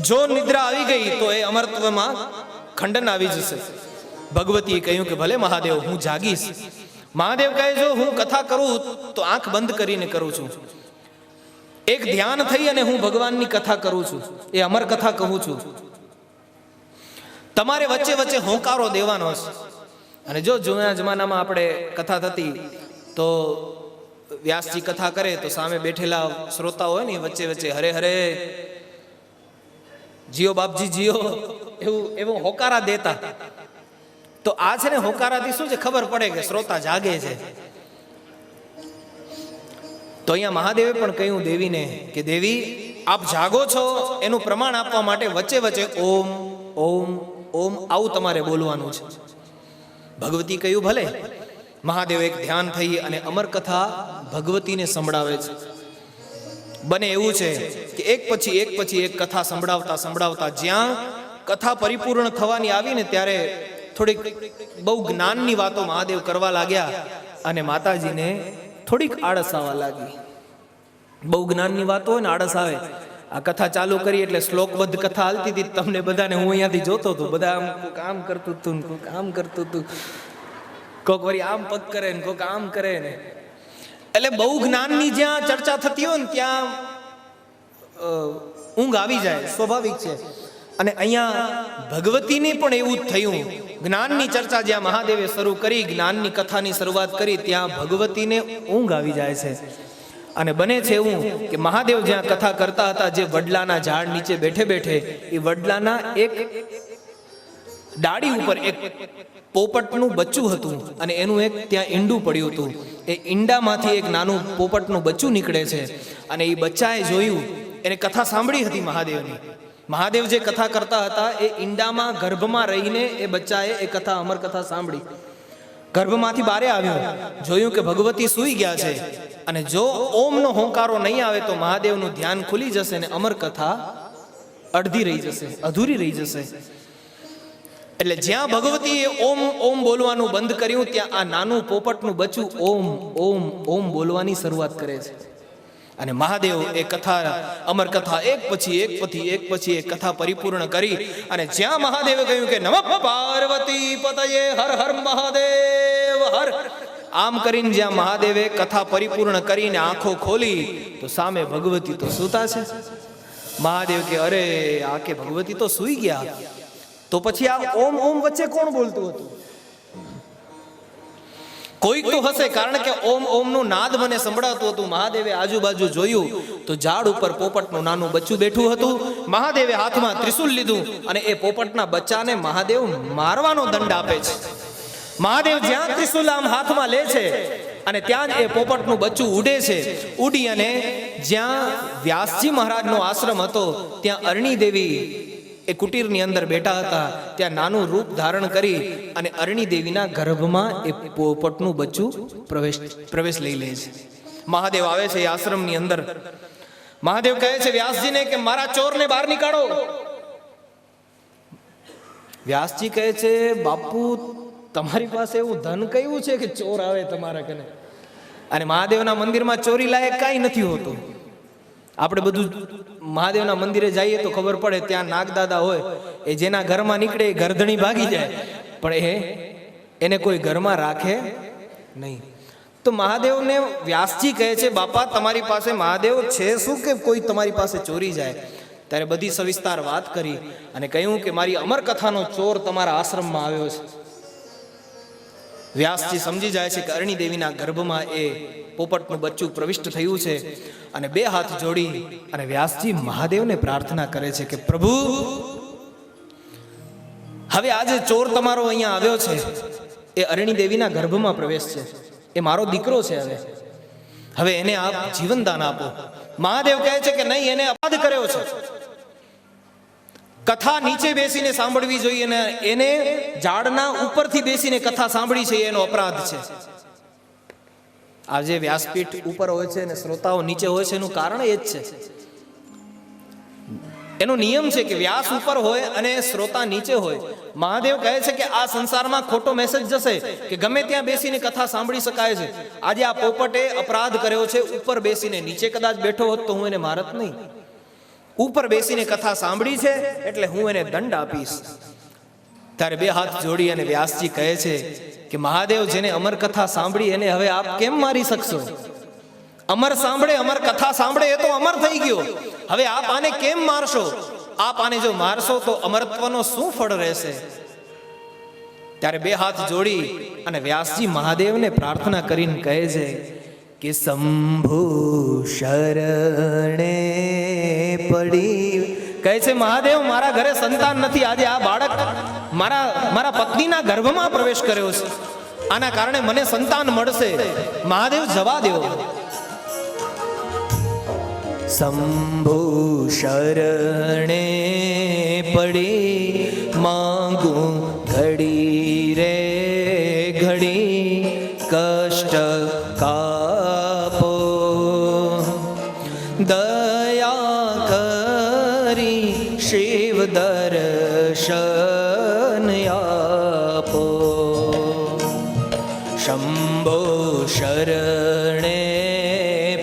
જો નિદ્રા આવી ગઈ તો એ અમરત્વમાં ખંડન આવી જશે. ભગવતીએ કહ્યું કે ભલે મહાદેવ, હું જાગીશ. મહાદેવ કહે જો હું કથા કરું તો આંખ બંધ કરીને કરું છું. એક ધ્યાન થઈ અને હું ભગવાનની કથા કરું છું, એ અમર કથા કહું છું. તમારે વચ્ચે વચ્ચે હોંકારો દેવાનો છે. અને જો જૂના જમાનામાં આપણે કથા થતી તો વ્યાસજી કથા કરે તો સામે બેઠેલા શ્રોતા હોય ને વચ્ચે વચ્ચે હરે હરે, જીઓ બાપજી જીઓ, એવું હોકારા દેતા. તો આ છે ને, હોકારાથી શું છે, ખબર પડે કે શ્રોતા જાગે છે. તો અહીંયા મહાદેવે પણ કહ્યું દેવીને કે દેવી, આપ જાગો છો એનું પ્રમાણ આપવા માટે વચ્ચે વચ્ચે ઓમ ઓમ ઓમ આવું તમારે બોલવાનું છે. ભગવતી કહ્યું ભલે. મહાદેવ એક ધ્યાન થઈ અને અમર કથા ભગવતીને સંભળાવે છે. બને એવું છે કે એક પછી એક કથા સંભળાવતા જ્યાં કથા પરિપૂર્ણ થવાની આવી ને ત્યારે થોડીક બહુ જ્ઞાનની વાતો મહાદેવ કરવા લાગ્યા અને માતાજીને થોડીક આળસ આવવા લાગી. બહુ જ્ઞાનની વાતો હોય ને આળસ આવે. આ કથા ચાલુ કરી એટલે શ્લોકબદ્ધ કથા હાલતી હતી, તમને બધાને હું અહીંયાથી જોતો હતો, બધા આમ કરતું હતું, કોક આમ કરતું હતું, કોક વળી આમ પગ કરે ને કોક આમ કરે ને. એટલે બહુ જ્ઞાનની જ્યાં ચર્ચા થતી હોય ને ત્યાં ઊંઘ આવી જાય, સ્વાભાવિક છે. અને અહીંયા ભગવતીને પણ એવું જ થયું. જ્ઞાનની ચર્ચા જ્યાં મહાદેવે શરૂ કરી, જ્ઞાનની કથાની શરૂઆત કરી, ત્યાં ભગવતીને ઊંઘ આવી જાય છે. અને બને છે એવું કે મહાદેવ જ્યાં કથા કરતા હતા, જે વડલાના ઝાડ નીચે બેઠે બેઠે, એ વડલાના એક ડાળી ઉપર એક પોપટનું બચ્ચું હતું અને એનું એક ત્યાં ઈંડું પડ્યું હતું. એ ઈંડામાંથી એક નાનું પોપટનું બચ્ચું નીકળે છે અને એ બચ્ચાએ જોયું, એને કથા સાંભળી હતી મહાદેવની. મહાદેવ જે કથા કરતા હતા એ ઈંડામાં ગર્ભમાં રહીને એ બચ્ચાએ એ કથા અમર કથા સાંભળી. ગર્ભમાંથી બારે આવ્યો, જોયું કે ભગવતી સૂઈ ગયા છે અને જો ઓમનો હોંકારો નહીં આવે તો મહાદેવનું ધ્યાન ખુલી જશે ને અમર કથા અડધી રહી જશે, અધૂરી રહી જશે. એટલે જ્યાં ભગવતીએ ઓમ ઓમ બોલવાનું બંધ કર્યું, ત્યાં આ નાનું પોપટનું બચ્ચું ઓમ ઓમ ઓમ બોલવાની શરૂઆત કરે છે. અને મહાદેવ એ કથા, અમર કથા એક પછી એક કથા પરિપૂર્ણ કરી. અને જ્યાં મહાદેવે કહ્યું કે નમઃ પાર્વતી પતયે હર હર મહાદેવ હર, આમ કરીને જ્યાં મહાદેવે કથા પરિપૂર્ણ કરીને આંખો ખોલી તો સામે ભગવતી તો સૂતા છે. મહાદેવ કે અરે, આ કે ભગવતી તો સૂઈ ગયા, તો પછી આ ઓમ ઓમ વચ્ચે કોણ બોલતું હતું? કોઈક તો હશે, કારણ કે ઓમ ઓમ નું નાદ મને સંભળાતું હતું. મહાદેવે આજુબાજુ જોયું તો ઝાડ ઉપર પોપટનું નાનું બચ્ચું બેઠું હતું. મહાદેવે હાથમાં ત્રિશુલ લીધું અને એ પોપટના બચ્ચાને મહાદેવ મારવાનો દંડ આપે છે. મહાદેવ જ્યાં ત્રિશુલ આમ હાથમાં લે છે અને ત્યાં જ એ પોપટનું બચ્ચું ઉડે છે. ઉડી અને જ્યાં વ્યાસજી મહારાજનો આશ્રમ હતો ત્યાં અરણી દેવી એ કુટીરની અંદર બેઠા હતા ત્યાં નાનું રૂપ ધારણ કરી અને અરણી દેવીના ગર્ભમાં એ પોપટનું બચ્ચું પ્રવેશ લઈ લે છે. મહાદેવ આવે છે એ આશ્રમની અંદર. મહાદેવ કહે છે વ્યાસજીને કે મારા ચોરને બહાર નીકાળો. વ્યાસજી કહે છે બાપુ તમારી પાસે એવું ધન કયું છે કે ચોર આવે તમારા કને? અને મહાદેવના મંદિરમાં ચોરી લાયક કાંઈ નથી હોતું. આપણે બધું મહાદેવના મંદિરે જઈએ તો ખબર પડે ત્યાં નાગદાદા હોય એ જેના ઘરમાં નીકળે એ ગરધણી ભાગી જાય, પણ એને કોઈ ઘરમાં રાખે નહીં. તો મહાદેવને વ્યાસજી કહે છે બાપા તમારી પાસે મહાદેવ છે શું કે કોઈ તમારી પાસે ચોરી જાય? ત્યારે બધી સવિસ્તાર વાત કરી અને કહ્યું કે મારી અમરકથાનો ચોર તમારા આશ્રમમાં આવ્યો છે. વ્યાસજી સમજી જાય છે કે અરણી દેવીના ગર્ભમાં એ પોપટનું બચ્ચું પ્રવિષ્ટ થયું છે અને બે હાથ જોડી અને વ્યાસજી મહાદેવને પ્રાર્થના કરે છે કે પ્રભુ, હવે આજે ચોર તમારો અહીંયા આવ્યો છે એ અરણી દેવીના ગર્ભમાં પ્રવેશ છે, એ મારો દીકરો છે, હવે એને આપ જીવનદાન આપો. મહાદેવ કહે છે કે નહીં, એને અપરાધ કર્યો છે. કથા નીચે બેસીને સાંભળવી જોઈએ ને એને ઝાડના ઉપરથી બેસીને કથા સાંભળી છે એનો અપરાધ છે. આજે વ્યાસપીઠ ઉપર હોય છે અને શ્રોતાઓ નીચે હોય છે એનું કારણ એ જ છે. એનો નિયમ છે કે વ્યાસ ઉપર હોય અને શ્રોતા નીચે હોય. મહાદેવ કહે છે કે આ સંસારમાં ખોટો મેસેજ જશે કે ગમે ત્યાં બેસીને કથા સાંભળી શકાય છે. આજે આ પોપટે અપરાધ કર્યો છે ઉપર બેસીને. નીચે કદાચ બેઠો હોત તો હું એને મારત નહીં. ઉપર બેસીને કથા સાંભળી છે એટલે હું એને દંડ આપીશ. ત્યારે બે હાથ જોડી અને વ્યાસજી કહે છે કે મહાદેવ, જેને અમર કથા સાંભળી એને હવે આપ કેમ મારી શકશો? અમર સાંભળે, અમર કથા સાંભળે એ તો અમર થઈ ગયો. હવે આપ આને કેમ મારશો? આપ આને જો મારશો તો અમરત્વનો શું ફળ રહેશે? ત્યારે બે હાથ જોડી અને વ્યાસજી મહાદેવને પ્રાર્થના કરીને કહે છે કે શંભુ શરણે પડી. કહે છે મહાદેવ, મારા ઘરે સંતાન નથી. આજે આ બાળક મારા પત્નીના ગર્ભમાં પ્રવેશ કર્યો છે. આના કારણે મને સંતાન મળશે. મહાદેવ જવા દો. શંભુ શરણે પડી માંગુ ઘડી રે ઘડી કષ્ટ કાપો. દયા કરી શિવ દર્શન આપો. શંભો શરણે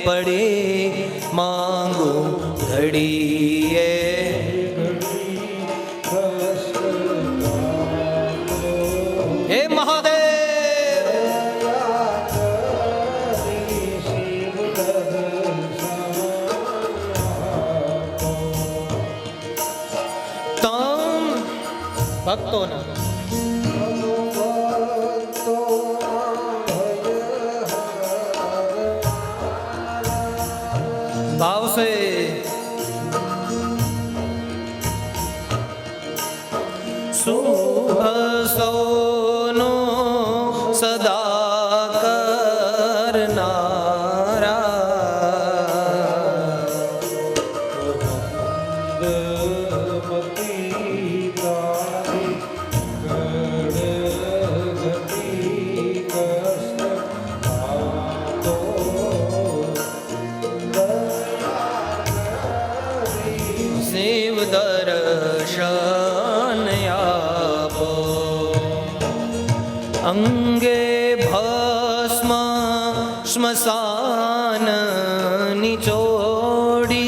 પડી માંગુ ઘડીએ હે મહાદેવ. તમ ભક્તોના ભાવ છે. શુભ સૌનો સદા કરનારા શિવ દર્શન આપો. અંગે ભસ્મ સ્મશાન નિચોડી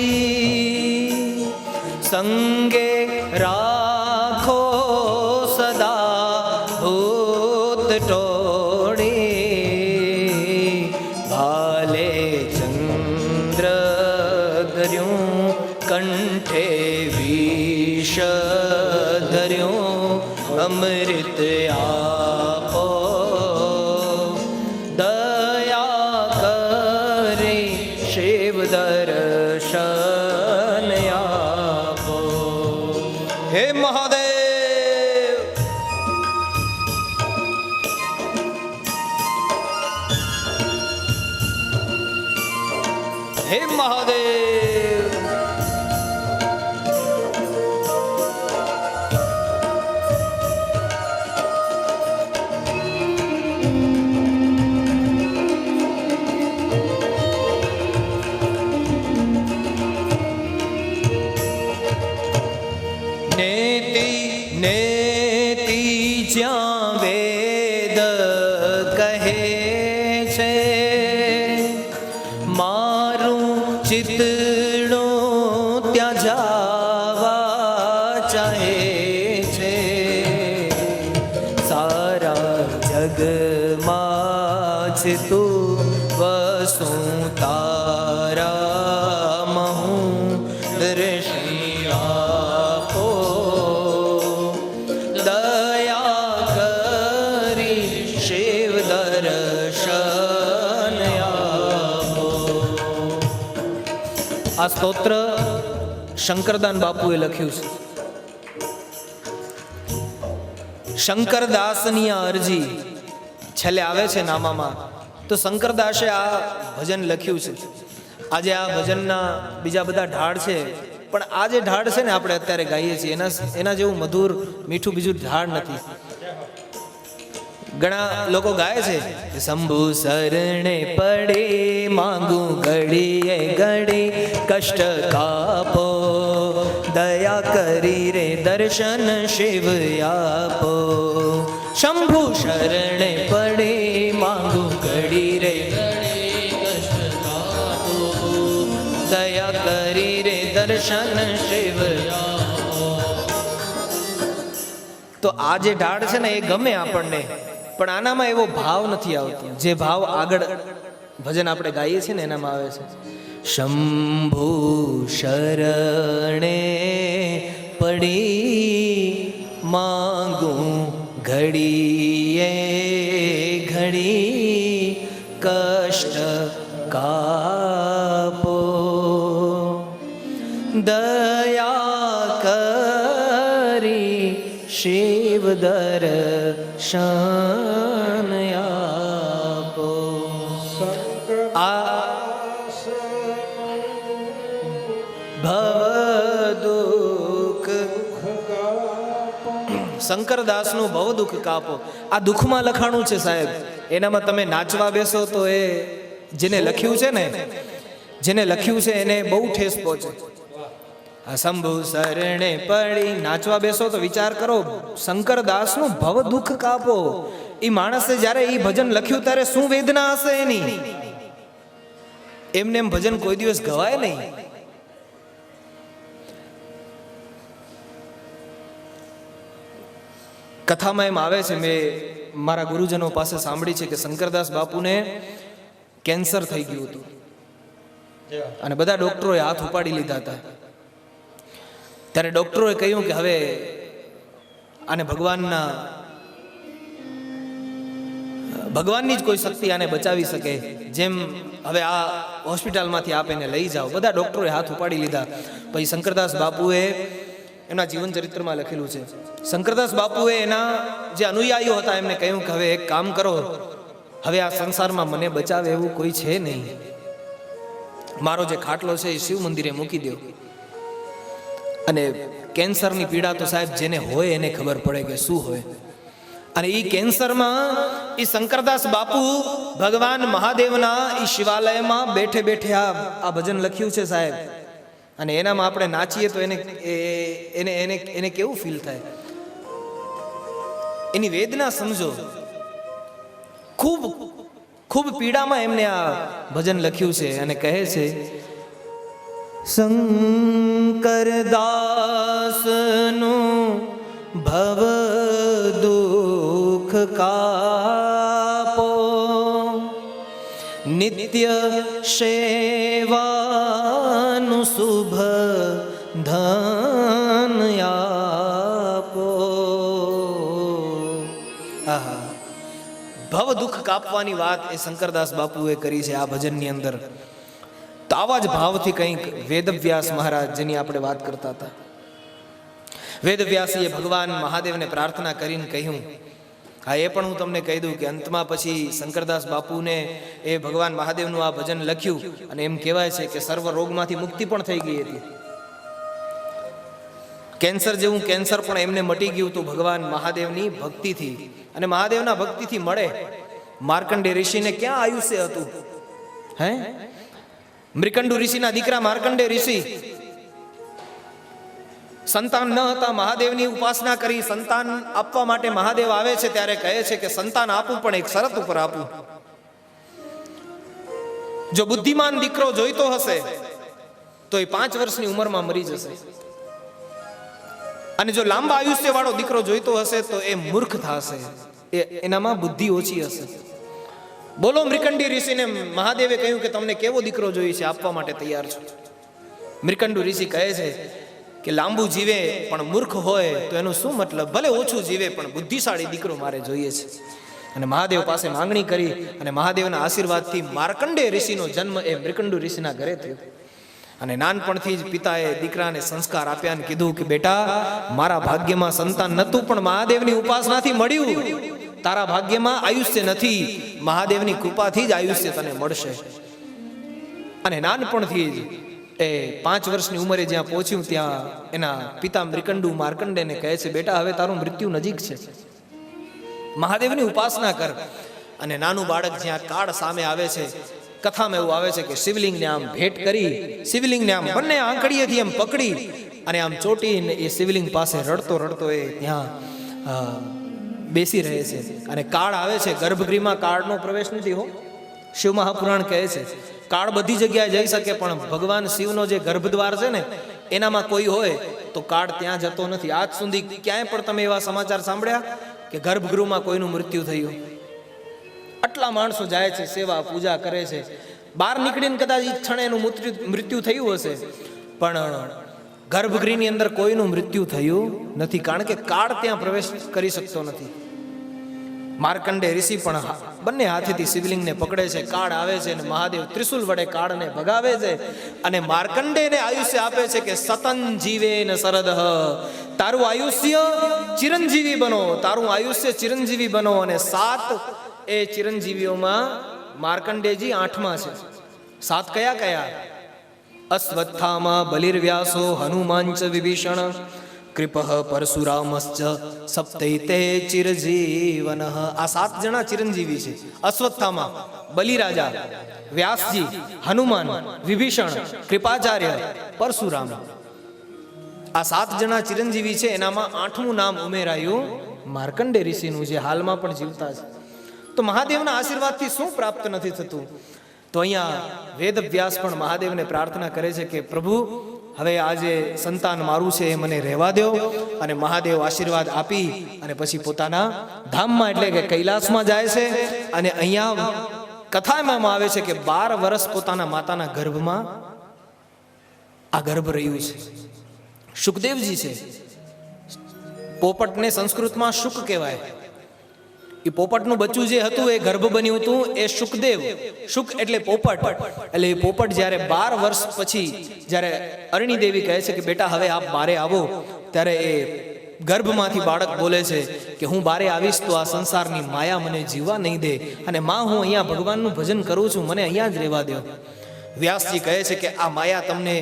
સંગે રાખો સદા ભૂત ટોળી. ભાલે ચંદ્ર ધર્યું કંઠે વિષ ધર્યું અમૃત આપો. દયા કરી શિવ દર્શન આપો. હે મહાદેવ. હે મહાદેવ. જ્યાં વેદ કહે છે મારું ચિતડું ત્યાં જાવા ચાહે છે સારા જગમાં છે તું વસું તારા મહું દર્શન આપો દયા કરી શિવ દર્શન આપો. આ સ્તોત્ર શંકરદાન બાપુએ લખ્યું છે. શંકરદાસની આ અરજી છેલ્લે આવે છે નામામાં. તો શંકરદાસે આ ભજન લખ્યું છે. આજે આ ભજનના બીજા બધા ઢાળ છે, પણ આ જે ઢાળ છે ને આપણે અત્યારે ગાઈએ છીએ એના જેવું મધુર મીઠું બીજું ઢાળ નથી. ઘણા લોકો ગાય છે કે શંભુ શરણે પડે માંગું ઘડીએ ઘડી કષ્ટ કાપો દયા કરી રે દર્શન શિવ આપો. શંભુ શરણે પડે માંગું ઘડી રે કષ્ટ કાપો દયા કરી રે દર્શન શિવ આપો. તો આ જે ઢાળ છે ને એ ગમે આપણને, પણ આનામાં એવો ભાવ નથી આવતો જે ભાવ આગળ ભજન આપણે ગાઈએ છીએ ને એનામાં આવે છે. શંભુ શરણે પડી માંગું ઘડીએ ઘડી કષ્ટ કાપો દયા કરી શિવ દર્શન આપો. આ ભવ દુઃખ શંકરદાસનું ભવ દુઃખ કાપો. આ દુઃખમાં લખાણું છે સાહેબ. એનામાં તમે નાચવા બેસો તો એ જેને લખ્યું છે ને જેને લખ્યું છે એને બહુ ઠેસ પહોંચે. આ શંભુ શરણે પડી નાચવા બેસો તો વિચાર કરો શંકરદાસનું ભવ દુઃખ કાપો. એ માણસે જ્યારે એ ભજન લખ્યું ત્યારે શું વેદના હશે એની. એમને એમ ભજન કોઈ દિવસ ગવાય નહીં. કથામાં એમ આવે છે, મેં મારા ગુરુજનો પાસે સાંભળી છે કે શંકરદાસ બાપુને કેન્સર થઈ ગયું હતું અને બધા ડોક્ટરોએ હાથ ઉપાડી લીધા હતા. ત્યારે ડોક્ટરોએ કહ્યું કે હવે આને ભગવાનની જ કોઈ શક્તિ આને બચાવી શકે. જેમ હવે આ હોસ્પિટલમાંથી આપ એને લઈ જાઓ. બધા ડોક્ટરોએ હાથ ઉપાડી લીધા. પછી શંકરદાસ બાપુએ એમના જીવન ચરિત્રમાં લખેલું છે. શંકરદાસ બાપુએ એના જે અનુયાયીઓ હતા એમને કહ્યું કે હવે એક કામ કરો, હવે આ સંસારમાં મને બચાવે એવું કોઈ છે નહીં. મારો જે ખાટલો છે એ શિવ મંદિરે મૂકી દો. અને કેન્સરની પીડા તો સાહેબ જેને હોય એને ખબર પડે કે શું હોય. અને એ કેન્સરમાં એ શંકરદાસ બાપુ ભગવાન મહાદેવના એ શિવાલયમાં બેઠે બેઠે આ ભજન લખ્યું છે સાહેબ. અને એનામાં આપણે નાચીએ તો એને કેવું ફીલ થાય, એની વેદના સમજો. ખૂબ ખૂબ પીડામાં એમને આ ભજન લખ્યું છે અને કહે છે શંકરદાસનું ભવ દુઃખ કાપો નિત્ય સેવાનું શુભ ધન આપો. આહા, ભવ દુઃખ કાપવાની વાત એ શંકરદાસ બાપુએ કરી છે આ ભજનની અંદર. તો આવા જ ભાવથી કંઈક વેદવ્યાસ મહારાજ જેની આપણે વાત કરતા હતા, વેદવ્યાસીએ ભગવાન મહાદેવને પ્રાર્થના કરીને કહ્યું. હા, એ પણ હું તમને કહી દઉં કે અંતમાં પછી શંકરદાસ બાપુને એ ભગવાન મહાદેવનું આ ભજન લખ્યું અને એમ કહેવાય છે કે સર્વ રોગમાંથી મુક્તિ પણ થઈ ગઈ હતી. કેન્સર જેવું કેન્સર પણ એમને મટી ગયું હતું ભગવાન મહાદેવની ભક્તિથી. અને મહાદેવના ભક્તિથી મળે. માર્કંડે ઋષિને ક્યાં આયુષ્ય હતું? હે, મૃકંડુ ઋષિના દીકરા માર્કંડે ઋષિ સંતાન ન હતા, મહાદેવની ઉપાસના કરી, સંતાન આપવા માટે મહાદેવ આવે છે ત્યારે કહે છે કે સંતાન આપું પણ એક શરત ઉપર આપું. જો બુદ્ધિમાન દીકરો જોઈતો હશે તો એ 5 વર્ષની ઉંમરમાં મરી જશે, અને જો લાંબા આયુષ્ય વાળો દીકરો જોઈતો હશે તો એ મૂર્ખ થશે, એનામાં બુદ્ધિ ઓછી હશે. બોલો મૃકંડી ઋષિને મહાદેવે કહ્યું કે તમને કેવો દીકરો જોઈએ છે, આપવા માટે તૈયાર છું. મૃકંડુ ઋષિ કહે છે કે લાંબુ જીવે પણ મૂર્ખ હોય તો એનો શું મતલબ, ભલે ઓછું જીવે પણ બુદ્ધિશાળી દીકરો મારે જોઈએ છે. અને મહાદેવ પાસે માંગણી કરી અને મહાદેવના આશીર્વાદથી માર્કંડે ઋષિનો જન્મ એ મૃકંડુ ઋષિના ઘરે થયો. અને નાનપણથી જ પિતાએ દીકરાને સંસ્કાર આપ્યા અને કીધું કે બેટા, મારા ભાગ્યમાં સંતાન નહોતું પણ મહાદેવની ઉપાસનાથી મળ્યું. તારા ભાગ્યમાં આયુષ્ય નથી, મહાદેવની કૃપાથી જ આયુષ્ય તને મળશે. અને નાનપણથી જ એ 5 વર્ષની ઉંમરે જ્યાં પહોંચ્યું ત્યાં એના પિતા મૃકંડુ માર્કંડેને કહે છે, બેટા હવે તારું મૃત્યુ નજીક છે, મહાદેવની ઉપાસના કર. અને નાનું બાળક જ્યાં કાળ સામે આવે છે, કથામાં એવું આવે છે કે શિવલિંગને આમ ભેટ કરી, શિવલિંગને આમ બંને આંકડીએથી એમ પકડી અને આમ ચોટીને એ શિવલિંગ પાસે રડતો રડતો એ ત્યાં બેસી રહે છે. અને કાળ આવે છે, ગર્ભગૃહમાં કાળનો પ્રવેશ નથી હો. શિવ મહાપુરાણ કહે છે કાળ બધી જગ્યાએ જઈ શકે પણ ભગવાન શિવનો જે ગર્ભદ્વાર છે ને એનામાં કોઈ હોય તો કાળ ત્યાં જતો નથી. આજ સુધી ક્યાંય પણ તમે એવા સમાચાર સાંભળ્યા કે ગર્ભગૃહમાં કોઈનું મૃત્યુ થયું? આટલા માણસો જાય છે, સેવા પૂજા કરે છે, બહાર નીકળીને કદાચ ઈ ક્ષણે એનું મૃત્યુ થયું હશે પણ ગર્ભગૃહની અંદર કોઈનું મૃત્યુ થયું નથી, કારણ કે કાળ ત્યાં પ્રવેશ કરી શકતો નથી. માર્કંડે ઋષિ પણ બંને હાથેથી શિવલિંગને પકડે છે, કાળ આવે છે અને મહાદેવ ત્રિશુલ વડે કાળને ભગાવે છે અને માર્કંડેને આયુષ્ય આપે છે કે સતન જીવે ન શરદઃ, તારું આયુષ્ય ચિરંજીવી બનો, તારું આયુષ્ય ચિરંજીવી બનો. અને 7 એ ચિરંજીવીઓમાં માર્કંડેજી 8મા છે. 7 કયા કયા? અશ્વત્થામા બલિર્વ્યાસો હનુમાન ચ વિભીષણ કૃપઃ પરશુરામશ્ચ સપ્તૈતે ચિરજીવન. આ 7 જણા ચિરંજીવી છે. અશ્વત્થામા, બલિરાજા, વ્યાસજી, હનુમાન, વિભીષણ, કૃપાચાર્ય, પરશુરામ. આ 7 જણા ચિરંજીવી છે. એનામાં 8મું નામ ઉમેરાયું માર્કંડે ઋષિનું, જે હાલમાં પણ જીવતા છે. તો મહાદેવના આશીર્વાદથી શું પ્રાપ્ત નથી થતું? તો અહીંયા વેદવ્યાસ પણ મહાદેવને પ્રાર્થના કરે છે કે પ્રભુ હવે આજે સંતાન મારું છે એ મને રહેવા દો. અને મહાદેવ આશીર્વાદ આપી અને પછી પોતાના ધામમાં એટલે કે કૈલાસમાં જાય છે. અને અહીંયા કથામાં આવે છે કે 12 વર્ષ પોતાના માતાના ગર્ભમાં આ ગર્ભ રહ્યું છે. શુકદેવજી છે, પોપટને સંસ્કૃતમાં શુક કહેવાય. એ પોપટનું બચ્ચું જે હતું એ ગર્ભ બન્યું હતું એ શુકદેવ. શુક એટલે પોપટ. એટલે એ પોપટ જ્યારે 12 વર્ષ પછી જ્યારે અરણી દેવી કહે છે કે બેટા હવે આપ બારે આવો, ત્યારે એ ગર્ભમાંથી બાળક બોલે છે કે હું બારે આવીશ તો આ સંસારની માયા મને જીવવા નહીં દે, અને માં હું અહીંયા ભગવાનનું ભજન કરું છું, મને અહીંયા જ રહેવા દો. વ્યાસજી કહે છે કે આ માયા તમને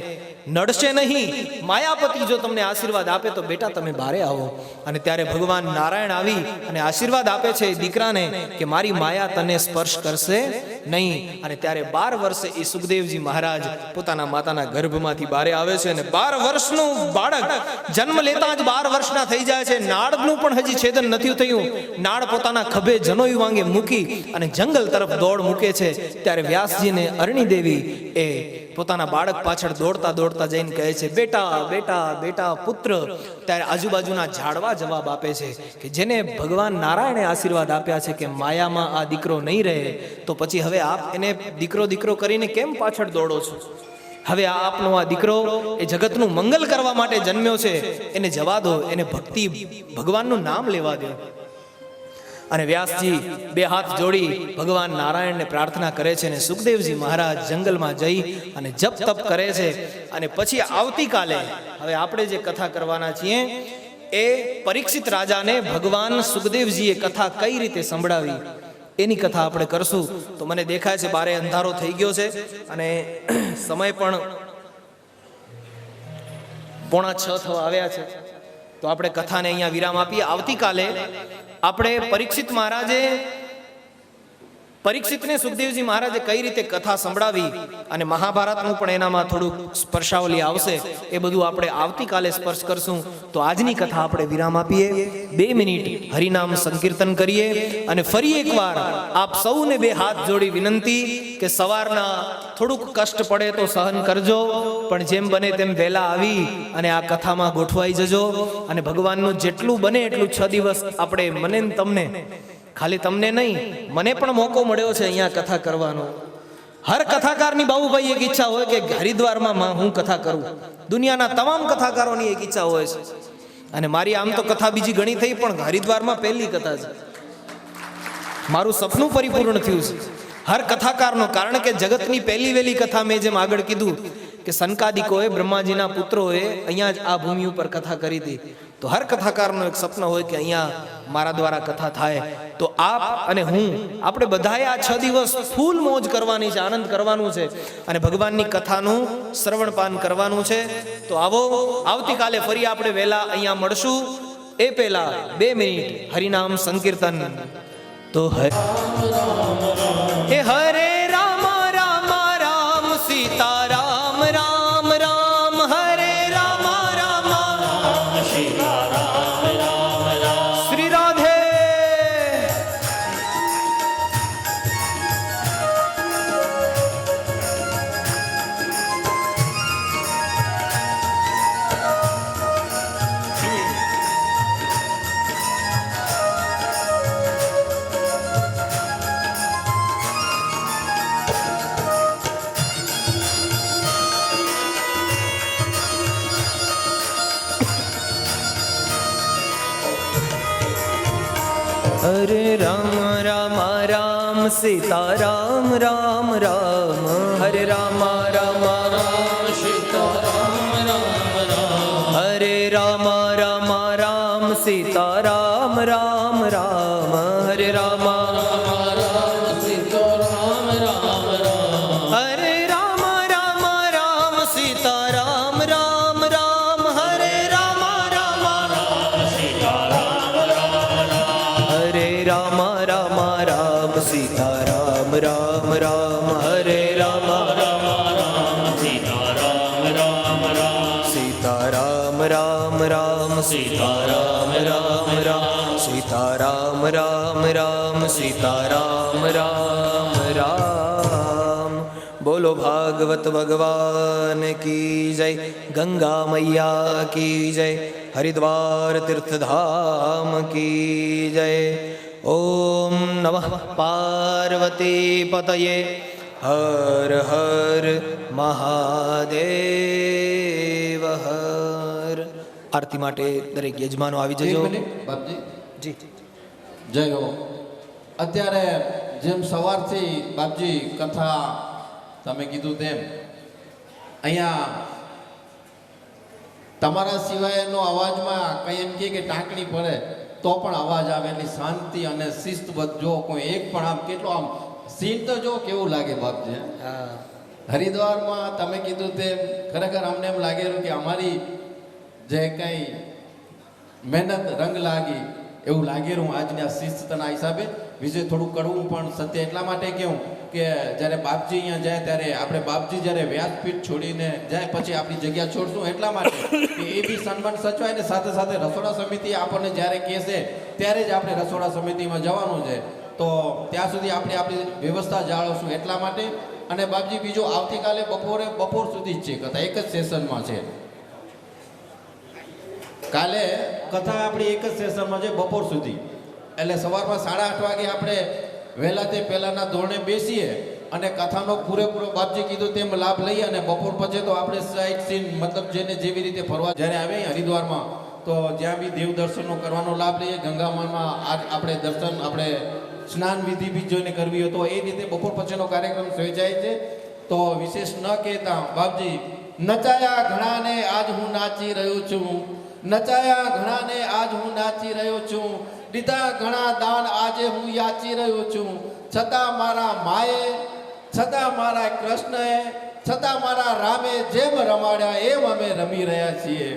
નડશે નહીં, માયાપતિ જો તમને આશીર્વાદ આપે તો બેટા તમે બારે આવો. અને ત્યારે ભગવાન નારાયણ આવી અને આશીર્વાદ આપે છે દીકરાને કે મારી માયા તને સ્પર્શ કરશે નહીં. અને ત્યારે 12 વર્ષે એ સુખદેવજી મહારાજ પોતાના માતાના ગર્ભમાંથી બારે આવે છે. અને 12 વર્ષનું બાળક જન્મ લેતા જ 12 વર્ષના થઈ જાય છે. નાળનું પણ હજી છેદન નથી થયું. નાળ પોતાના ખભે જનોઈ વાંગે મૂકી અને જંગલ તરફ દોડ મૂકે છે. ત્યારે વ્યાસજીને અરણી દેવી એ પોતાના બાળક પાછળ દોડતા દોડતા જઈને કહે છે બેટા બેટા બેટા પુત્ર. ત્યારે આજુબાજુના ઝાડવા જવાબ આપે છે કે જેને ભગવાન નારાયણે આશીર્વાદ આપ્યા છે કે માયામાં આ દીકરો નહીં રહે, તો પછી હવે આપ એને દીકરો દીકરો કરીને કેમ પાછળ દોડો છો? હવે આપનો આ દીકરો એ જગતનું મંગલ કરવા માટે જન્મ્યો છે, એને જવા દો, એને ભક્તિ ભગવાનનું નામ લેવા દો. અને વ્યાસજી 2 હાથ જોડી ભગવાન નારાયણને પ્રાર્થના કરે છે. અને સુખદેવજી મહારાજ જંગલમાં જઈ અને જપ તપ કરે છે. અને પછી આવતીકાલે હવે આપણે જે કથા કરવાના છીએ એ પરીક્ષિત રાજાને ભગવાન સુખદેવજીએ કથા કઈ રીતે સંભળાવી એની કથા આપણે કરશું. તો મને દેખાય છે બારે અંધારો થઈ ગયો છે અને સમય પણ 5:45 થવા આવ્યા છે. તો આપણે કથાને અહીંયા વિરામ આપીએ. આવતીકાલે આપણે પરીક્ષિત મહારાજે પરીક્ષિતને સુખદેવજી મહારાજે કઈ રીતે કથા સંભળાવી અને મહાભારતનું પણ એનામાં થોડુંક સ્પર્શાવલી આવશે, એ બધું આપણે આવતીકાલે સ્પર્શ કરશું. તો આજની કથા આપણે વિરામ આપીએ, 2 મિનિટ હરિનામ સંકીર્તન કરીએ અને ફરી એકવાર આપ સૌને 2 હાથ જોડી વિનંતી કે સવારના થોડુંક કષ્ટ પડે તો સહન કરજો, પણ જેમ બને તેમ વહેલા આવી અને આ કથામાં ગોઠવાઈ જજો. અને ભગવાનનું જેટલું બને એટલું 6 દિવસ આપણે મને ને તમને, ખાલી તમને નહીં મને પણ મોકો મળ્યો છે અહીંયા કથા કરવાનો. હર કથાકારની બાબુભાઈ એક ઈચ્છા હોય કે હરિદ્વારમાં હું કથા કરું. દુનિયાના તમામ કથાકારોની એક ઈચ્છા હોય છે. અને મારી આમ તો કથા બીજી ઘણી થઈ, પણ હરિદ્વારમાં પહેલી કથા છે. મારું સપનું પરિપૂર્ણ થયું છે હર કથાકારનો. કારણ કે જગતની પહેલી વહેલી કથા મેં જેમ આગળ કીધું કે સનકાદિકોએ, બ્રહ્માજીના પુત્રોએ અહીંયા જ આ ભૂમિ ઉપર કથા કરી હતી. તો હર કથાકારનું એક સપન હોય કે અહીંયા મારા દ્વારા કથા થાય. તો આપ અને હું, આપણે બધાએ આ 6 દિવસ ફૂલ મોજ કરવાની છે, આનંદ કરવાનું છે અને ભગવાનની કથાનું શ્રવણપાન કરવાનું છે. તો આવો, આવતીકાલે ફરી આપણે વહેલા અહીંયા મળશું. એ પહેલા 2 મિનિટ હરિનામ સંકીર્તન. તો હે હરે રામ રામ રામ સીતા રામ રામ રામ, હરે રામ રામ સીતા રામ રામ રામ, શ્રી રાધે. હરે રામ રામ રામ સીતા રામ રામ રામ, હરે રામ રામ રામ સીતા રામ રામ રામ, હરે રામ રામ રામ સીતા રામ રામ રામ, હરે રામ રામ રામ સીતા રામ રામ રામ, હરે રામ રામ રામ સીતા રામ રામ રામ, હરે રામ રામ રામ સીતા રામ રામ રામ, હરે રામ રામ રામ સીતા રામ રામ રામ, હરે રામ રામ રામ સીતા રામ રામ રામ, સીતા રામ રામ રામ સીતા રામ રામ રામ, સીતા રામ રામ રામ સીતા રામ રામ રામ. બોલો ભાગવત ભગવાન કી જય, ગંગા મૈયા કી જય, હરિદ્વાર તીર્થધામ કી જય. ઓમ નમઃ પાર્વતી પતયે, હર હર મહાદેવ હર. આરતી માટે દરેક યજમાનો આવી જજો. બાપજી જી જય હો. અત્યારે જેમ સવારથી બાપજી કથા તમે કીધું તેમ અહીંયા તમારા સિવાયનો અવાજમાં કંઈ એમ કે ટાંકણી પડે તો પણ અવાજ આવે, એટલી શાંતિ અને શિસ્તબદ્ધ. જો કોઈ એક પણ આમ કેટલો આમ સીન તો જો કેવું લાગે બાપજી. હરિદ્વારમાં તમે કીધું તેમ ખરેખર અમને એમ લાગેલું કે અમારી જે કંઈ મહેનત રંગ લાગી એવું લાગેલું આજની આ શિસ્તના હિસાબે. વિશે થોડું કરવું પણ સત્ય એટલા માટે કેવું કે જ્યારે બાપજી અહીંયા જાય ત્યારે આપણે બાપજી જ્યારે વ્યાસપીઠ છોડીને જાય પછી આપણી જગ્યા છોડશું એટલા માટે કે એ બી સન્માન સચવાય ને સાથે સાથે રસોડા સમિતિ આપણને જ્યારે કહેશે ત્યારે જ આપણે રસોડા સમિતિમાં જવાનું છે. તો ત્યાં સુધી આપણે આપણી વ્યવસ્થા જાળવશું એટલા માટે. અને બાપજી બીજું આવતીકાલે બપોર સુધી જ છે કથા, એક જ સેશનમાં છે. કાલે કથા આપણી એક જ સેશનમાં છે બપોર સુધી. એટલે સવારમાં 8:30 વાગે આપણે વહેલા તે પહેલાંના ધોરણે બેસીએ અને કથાનો પૂરેપૂરો બાપજી કીધું તેમ લાભ લઈએ. અને બપોર પછી તો આપણે સાઇટ સીન મતલબ જેને જેવી રીતે ફરવા જ્યારે આવે હરિદ્વારમાં તો જ્યાં બી દેવ દર્શનનો કરવાનો લાભ લઈએ. ગંગામામાં આપણે દર્શન, આપણે સ્નાન વિધિ બી જોઈને કરવી હોય તો એ રીતે બપોર પછીનો કાર્યક્રમ યોજાય છે. તો વિશેષ ન કહેતા બાપજી, નચાયા ઘણાને આજ હું નાચી રહ્યો છું, નચાયા ઘણાને આજ હું નાચી રહ્યો છું, દીધા ઘણા દાન આજે હું યાચી રહ્યો છું, છતાં મારા માએ, છતાં મારા કૃષ્ણએ, છતાં મારા રામે જેમ રમાડ્યા એમ અમે રમી રહ્યા છીએ.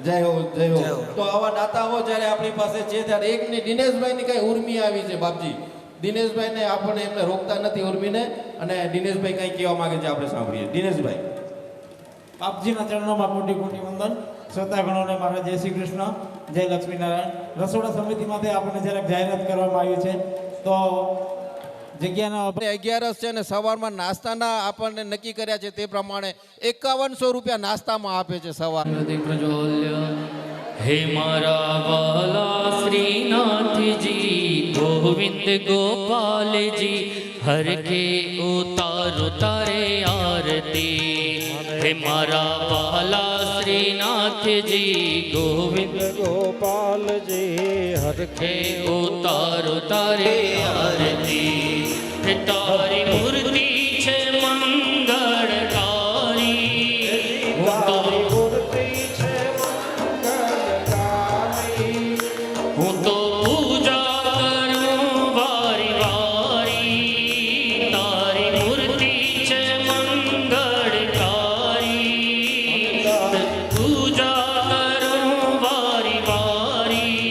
જય હો, જય હો. તો આવા દાતાઓ જ્યારે આપણી પાસે છે ત્યારે એકની દિનેશભાઈની કઈ ઉર્મી આવી છે બાપજી દિનેશભાઈને આપણને એમને રોકતા નથી ઉર્મીને, અને દિનેશભાઈ કંઈ કહેવા માંગે છે આપણે સાંભળીએ. દિનેશભાઈ. બાપજીના ચરણોમાં કોટી કોટી વંદન. શ્રોતાગણોને મારા જય શ્રી કૃષ્ણ, જય લક્ષ્મીનારાયણ. રસોડા સમિતિમાંથી આપણને જરાક જાહેરાત કરવામાં આવી છે, તો જગ્યાના આપણે 11 છે અને સવારમાં નાસ્તાના આપણને નક્કી કર્યા છે તે પ્રમાણે 5100 રૂપિયા નાસ્તામાં આપે છે સવાર. પ્રજોલ્ય હે મારા વાલા શ્રીનાથજી, ગોવિંદ ગોપાલજી, હર કે ઉતારો તારે આરતી. હે મારા વાલા શ્રીનાથજી, ગોવિંદ ગોપાલજી, હર કે ઉતારો તારે આરતી. હે તારી મૂર્તિ છે મંગળકારી, હું તો હું તો પૂજા કરું વારી વારી. તારી મૂર્તિ છે મંગળકારી, પૂજા કરું વારી વારી.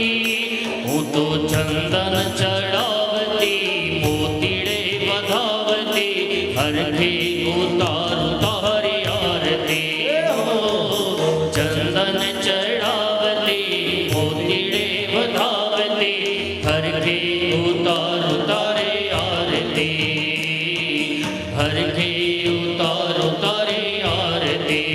હું તો ચંદન ચડાવતી, મોતીડે વધાવતી, હરખી ઉતારું તારી આરતી. ચંદન ચડાવતી, મોતીડે વધાવતી, હરખે ઉતારો તારે આરતી. હરખે ઉતારો તારે આરતી.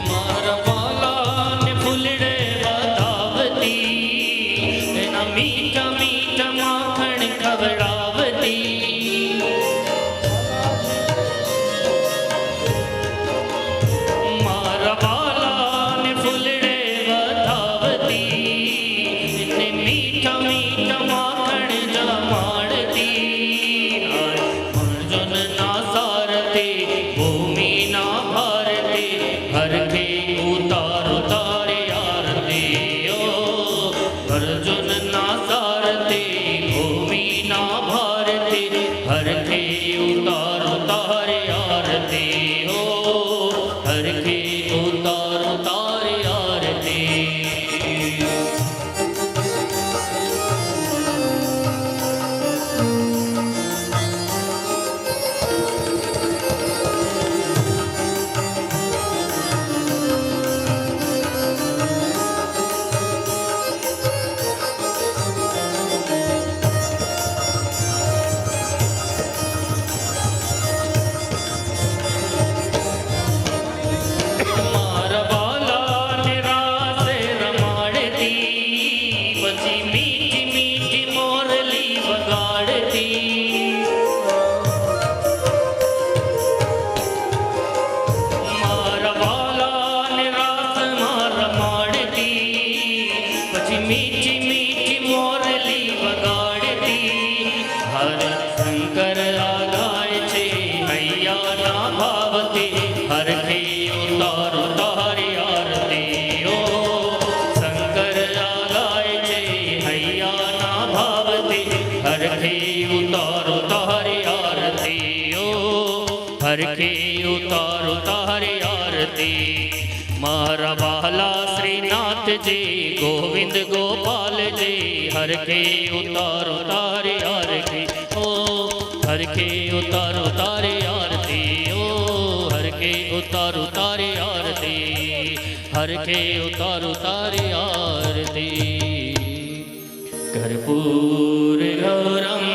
મારા વાલાને ફૂલડે વધાવતી, એના મીઠા મીઠા માખણ ખવડાવતી. મારા વાલાને ફૂલડે વધાવતી, એને મીઠા મીઠા માખણ જમાડતી. અર્જુનના સારથી, ભૂમિના ભારતી, હરખે ઉતારો તારે આરતી. ઓ અર્જુનના સારથી, ભૂમિના ભારતી, હરખે ઉતારો તારે આરતી. ઓ હરખે ઉતારો તારે આરતી. મારા વાલાને રાસે રમાડતી, પછી મીઠી મીઠી મોરલી વગાડતી. મારા વાલાને રાસમાં રમાડતી, પછી મીઠી મીઠી મોરલી વગાડતી. હર શંકર આગાય છે હૈયાના ભાવથી, હરખે ઉતારો તારી આરતી. ઓ શંકર આગાય છે હૈયાના ભાવથી, હરખે ઉતારો તારી આરતી. ઓ હરખે ઉતારો તારી આરતી. મારા વાલા શ્રીનાથજી, ગોવિંદ ગોપાલજી, હરખે ઉતારો તારી આરતી. ઓ હરખે ઉતારો તારી આરતી. ઓ હરખે ઉતારો તારી આરતી. હરખે ઉતારો તારી આરતી. કર્પૂર ગૌરમ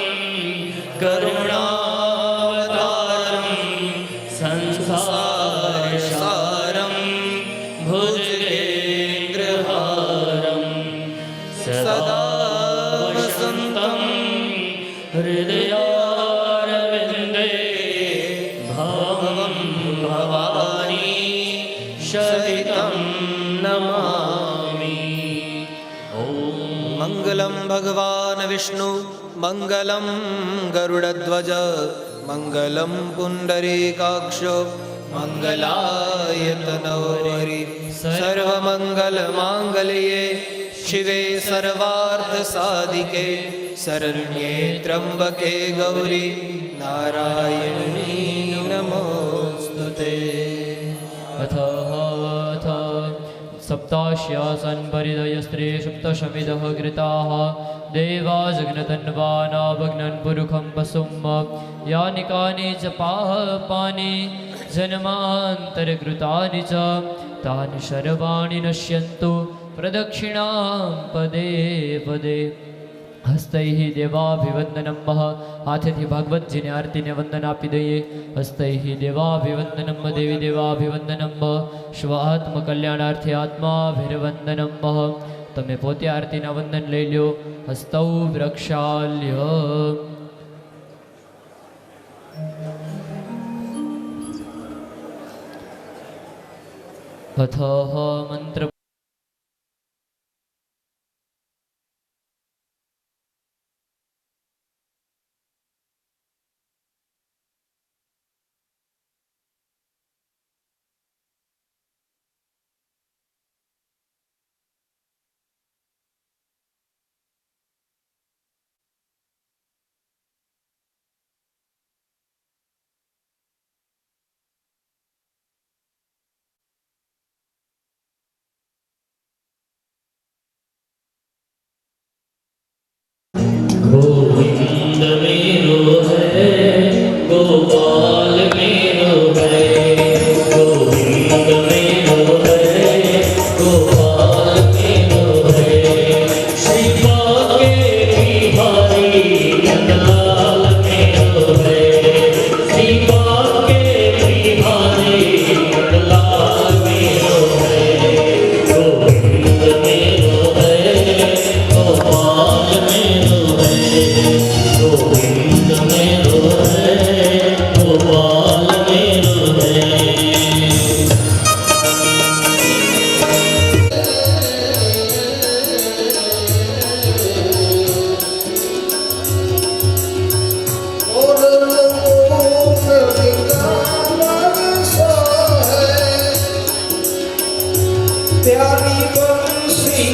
કરુણાવતારમ, સંસાર સારમ, ભુજગેન્દ્રહારમ, સદા વસંતમ હૃદયારવિંદે, ભવમ ભવાની સહિતમ નમામિ. ઓમ મંગલમ ભગવાન વિષ્ણુ, મંગલમ ગરુડધ્વજ, मङ्गलं पुण्डरीकाक्षो मङ्गलायतनो हरि सर्वमङ्गलमाङ्गल्ये शिवे सर्वार्थसाधिके शरण्ये त्र्यम्बके गौरी नारायणी नमोस्तुते। अथ सप्ताश्यासन् परिदयस्त्रे सप्तशमिदः कृताः देवा जग्नतन्वानाभग्नन् पुरुखं वसुं यानि कानि च पापानि जन्मान्तरकृतानि च तानि सर्वाणि नश्यन्तु प्रदक्षिणां पदे पदे। हस्तैः देवाभिवन्दनं वः हाथेથી ભાગવતજીને આરતીને વંદન આપી દઈએ। હસ્તૈः દેવાभिवन्दनं દેવી દેવાभिवन्दनं સ્વાત્મકલ્યાણાર્થે આત્માભિર્વन्दनं તમે પોતે આરતીના વંદન લઈ લ્યો। હસ્તૌ પ્રક્ષાલ્ય। અથ મંત્ર गोविंद मेरो है गोपाल मेरो है गोविंद मेरो है गोपाल मेरो है श्री बाके बिहारी नंदलाल मेरो है श्री बाके बिहारी नंदलाल मेरो है गोविंद मेरो है गोपाल मेरो गोविंद मेरो है गोपाल मेरो है। प्यारी बंसी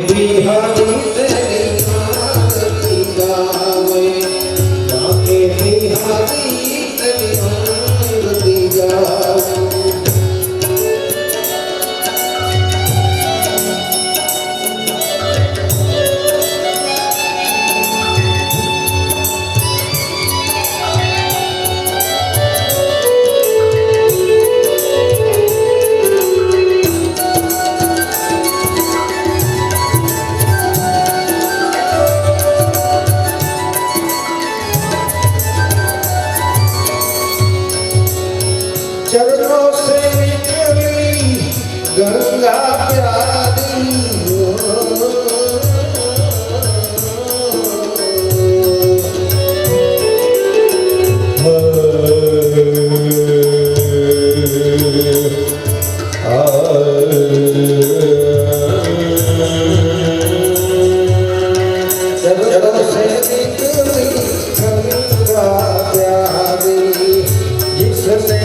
बिहारी तेरी आरती गावे, जाके बिहारी तेरी आरती गावे। चरणों से निकली गंगा प्यारी चरणों से निकली गंगा प्यारी जिसने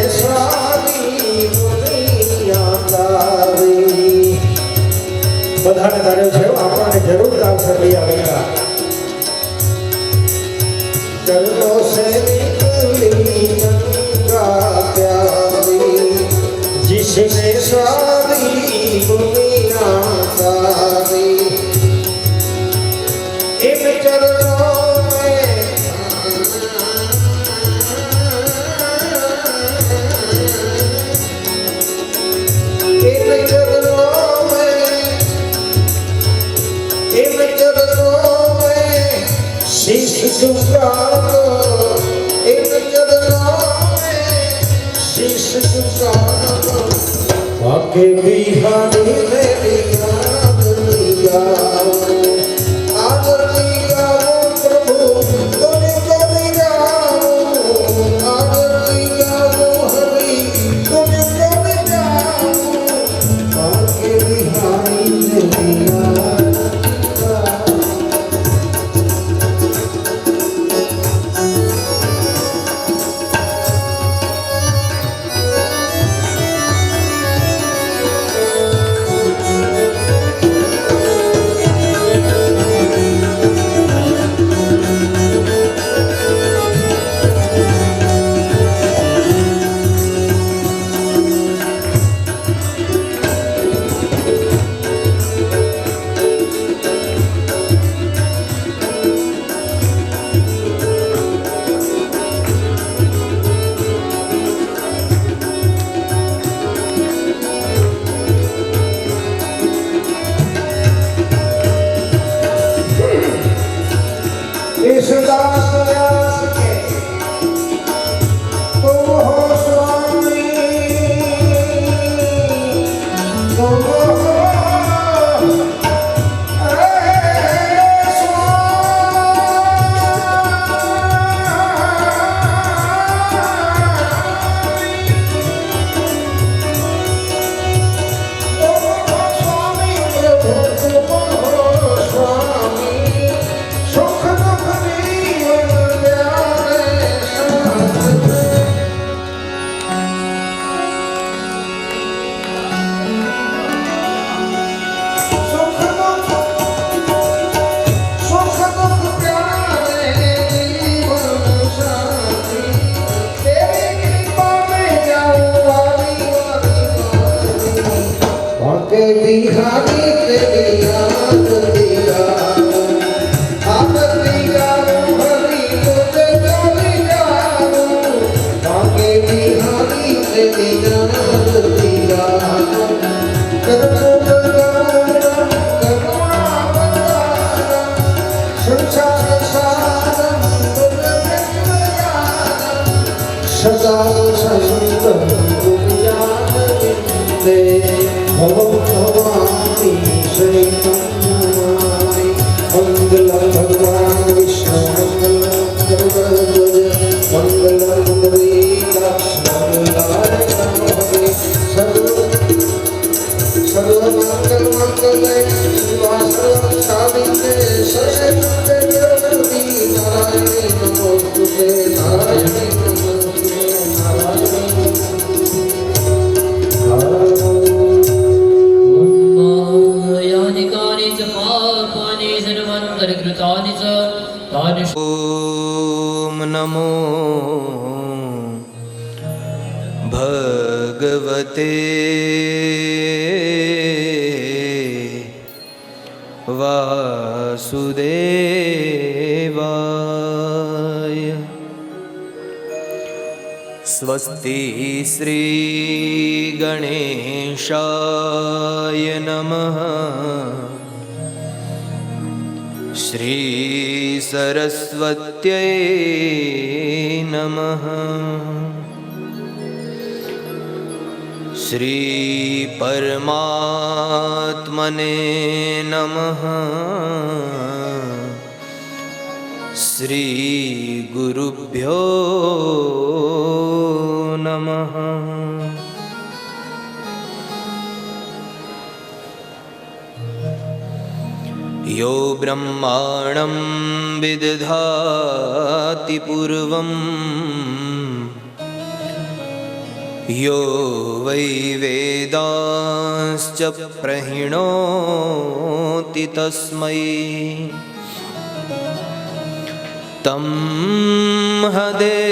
બધાને ધાર્યો છે આપણને જરૂર આવશે લઈ આવેલા ચरणों से निकली गंगा प्यारी जिसने सारी दुनिया तारी इन चरणों में इन चरणों में शीश झुका दो, इन चरणों में शीश झुका दो। बाके बिहारी तेरी याद लिया आदर लिया प्रभु तुझे कभी जाऊं आदर लिया हरि तुझे कभी जाऊं बाके बिहारी तेरी याद इस दास व्यास के तुम हो स्वामी तुम हो स्वामी प्रभु तुम हो स्वामी सुख दुख जीवन प्यारे साथ सुख दुख प्यारे जीवन साथी तेरी कृपा में जाऊं वारी बाके बिहारी तेरी याद दिया आदर लिया हरि तुझे कभी जाऊं बाके बिहारी तेरी याद दिया संसार सारम तुझे सदा संतम तुम याद दे भगवानी श्री नमामि मंगलम भगवान विष्णु मंगलम गरुड़ध्वज मंगलम गणेश मंगलाय नमः सर्वमंगल मंगले शिवाय सावित्रे सर्वते जगति नारायणी नमोस्तुते नारायणी नमोस्तुते नारायणी यानि कानि च पापानि सर्वान्तरकृतानि च तानि ओम नमो भगवते वासुदेवाय स्वस्ति श्री गणेशाय नमः श्री सरस्वत्यै नमः श्री परमात्मने नमः श्री गुरुभ्यो नमः यो ब्रह्माणं विदधाति पूर्वम् यो वै वेदांश्च प्रणोति तस्मै तं हदेवमात्मबुद्धि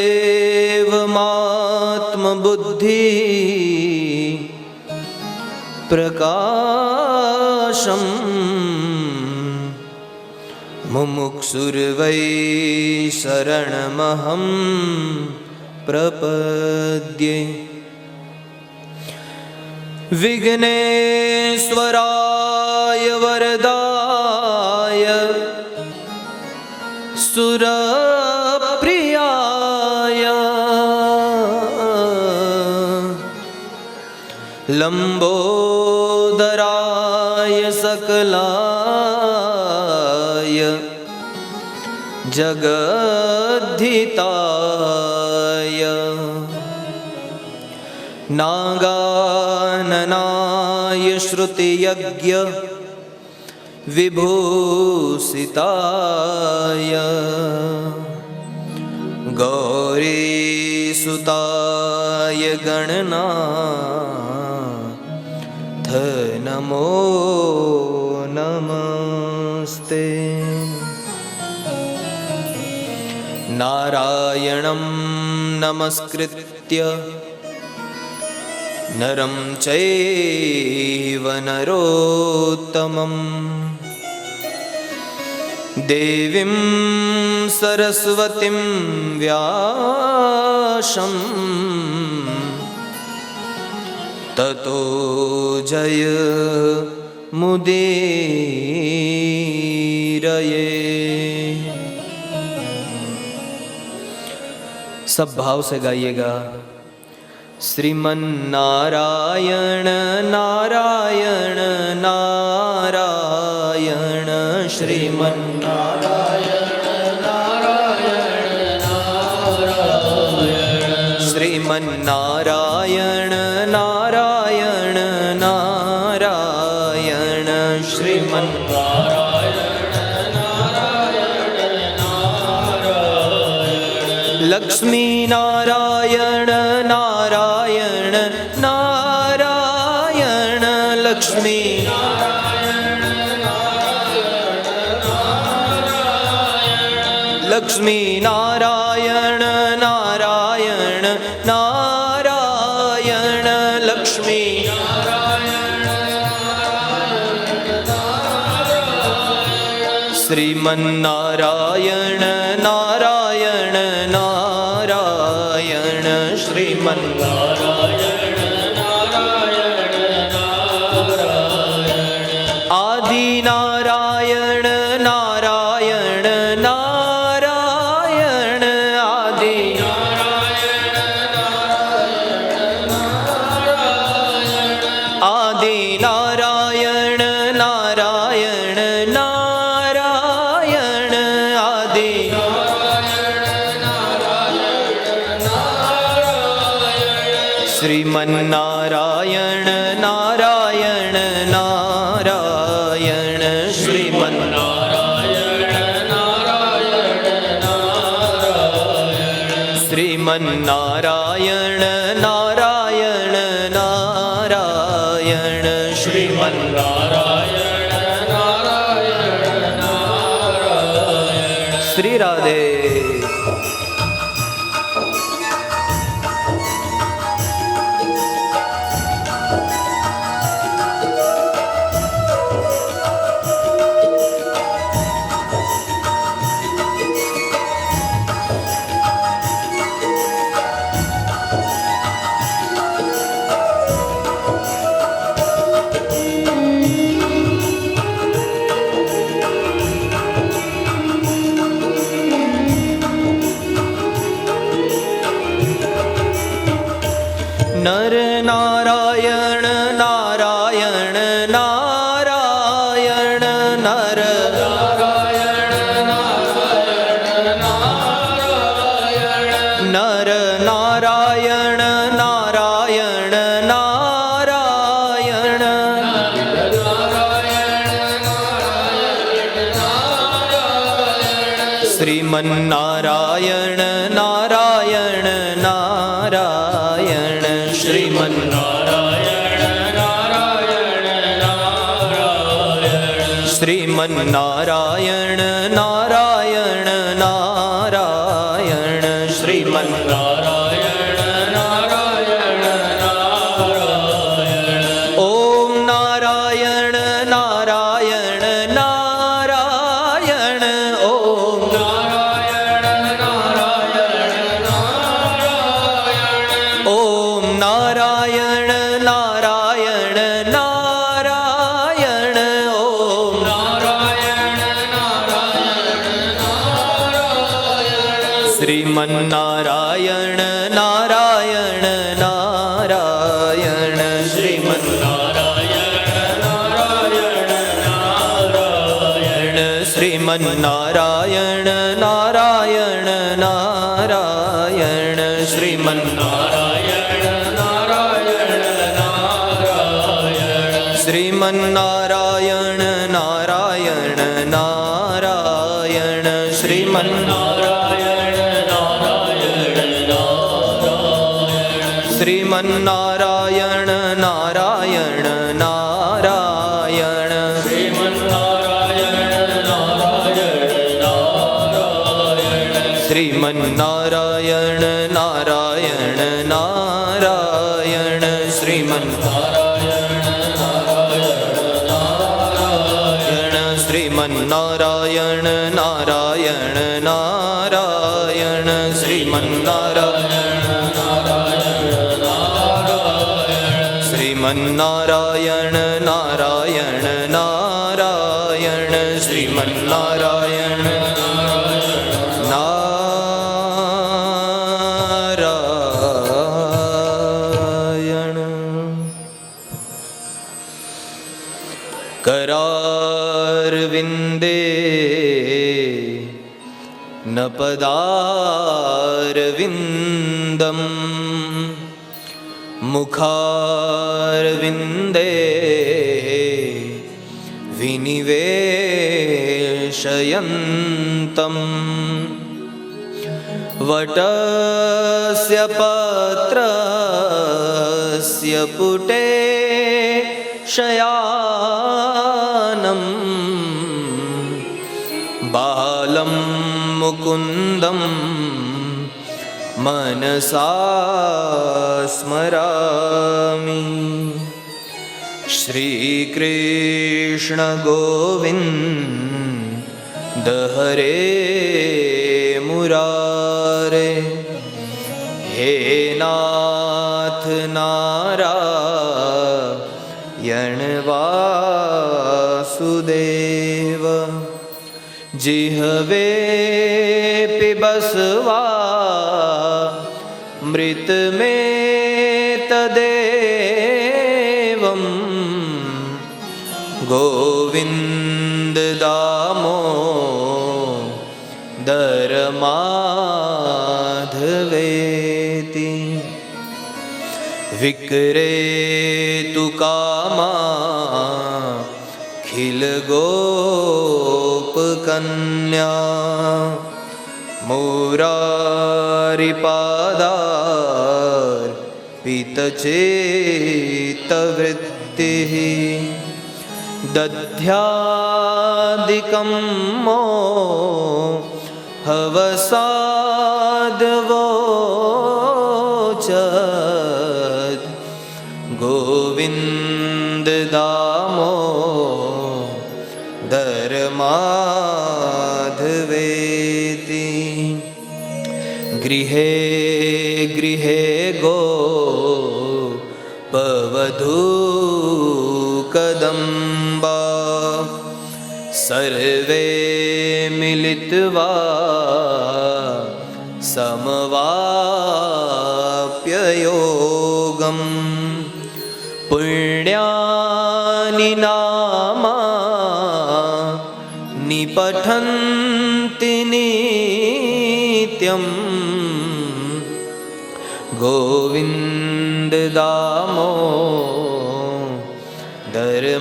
प्रकाशम् मुमुक्षुर्वै शरणमहं प्रपद्ये विघ्नेश्वराय वरदाय सुरप्रियाय लंबोदराय सकलाय जगद्धिताय नागाननाय श्रुतियज्ञ विभूषिताय गौरीसुताय गणनाथ नमो नमस्ते। नारायणं नमस्कृत्य नरं चैव नरोत्तमं देवीं सरस्वतीं व्यासं ततो जय मुदीरये। सब भाव से गाइएगा। श्रीमन्नारायण नारायण नारायण श्रीमन्नारायण नारायण नारायण श्रीमन्नारायण नारायण नारायण श्रीमन्नारायण लक्ष्मी नारायण नारायण नारायण लक्ष्मी लक्ष्मी नारायण नारायण नारायण लक्ष्मी श्रीमन्नारायण नारायण नारायण श्रीमन्नारायण नारायण नारायण आदि नारायण नारायण नारायण आदि नारायण आदि नारायण नारायण नारायण आदि श्रीमन्नारायण नारायण नारायण श्रीमन्नारायण नारायण नारायण श्रीमन्नारायण नारायण नारायण श्रीमन्नारायण नारायण नारायण। श्री राधे। नर नारायण नारायण नारायण नर नारायण नारायण नारायण नर नारायण नारायण नारायण श्रीमन्नारायण नारायण नारायण श्रीमन्नारायण नारायण नारायण श्रीमन्नारायण नारायण नारायण श्रीमन्नारायण नारायण नारायण। ओम नारायण नारायण नारायण ओम नारायण नारायण नारायण ओम नारायण नारायण नारायण ओम नारायण नारायण नारायण श्रीमन्नारायण नारायण नारायण श्रीमन् શ્રીમન્નારાયણ નારાયણ નારાયણ શ્રીમન્નારાયણ નારાયણ નારાયણ શ્રીમન્નારાયણ નારાયણ નારાયણ શ્રીમન્નારાયણ નારાયણ નારાયણ શ્રીમન્નારાયણ નારાયણ નારાયણ શ્રીમન્નારાયણ નારાયણ નારાયણ શ્રીમન્નારાયણ નારાયણ શ્રીમન્નારાયણ નારાયણ નારાયણ શ્રીમન્નારાયણ શ્રીમન્નારાયણ નારાયણ નારાયણ શ્રીમન્નારાયણ નારાયણ करारविन्दे न पदारविन्दम् मुखारविन्दे विनिवेशयन्तम् वटस्य पत्रस्य पुटे शयानं बालं मुकुन्दं मनसा स्मरामि श्रीकृष्ण गोविन्द हरे मुरारे हे नाथ नारायण वासुदेव जिह्वे पिबस्वा मृत में तदेवं गोविन्द दामोदर माधवेति विक्रेतु कामा खिल गोपकन्या मुरारिपादार पीतचेतवृत्तिः दध्यादिकं मोहवसादवोचत् गोविन्द दामोदर माधवेति गृहे गृहे गोपवधू कदम्बा सर्वे मिलित्वा समवाप्ययोगम् पुण्यानि नामा निपठन्ति नित्यम् गोविन्द दामोदर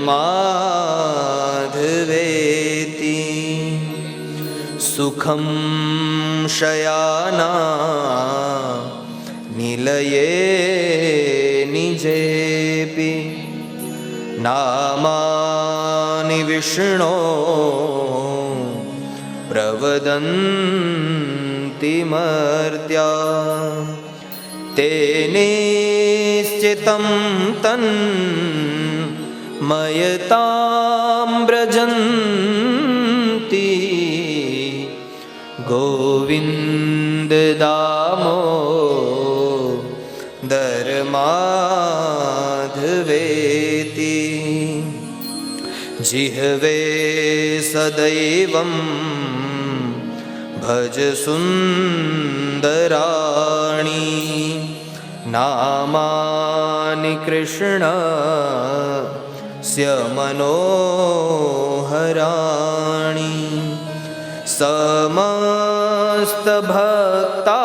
माधवेति सुखं शयाना निलये निजेपि नामानि विष्णो प्रवदन्ति मर्त्या तेनेश्चितं तन्मयतां व्रजन्ति गोविन्द दामोदर माधवेति जिह्वे सदैवं भज सुन्दराणि नामानि कृष्णस्य मनोहराणि समस्त भक्ता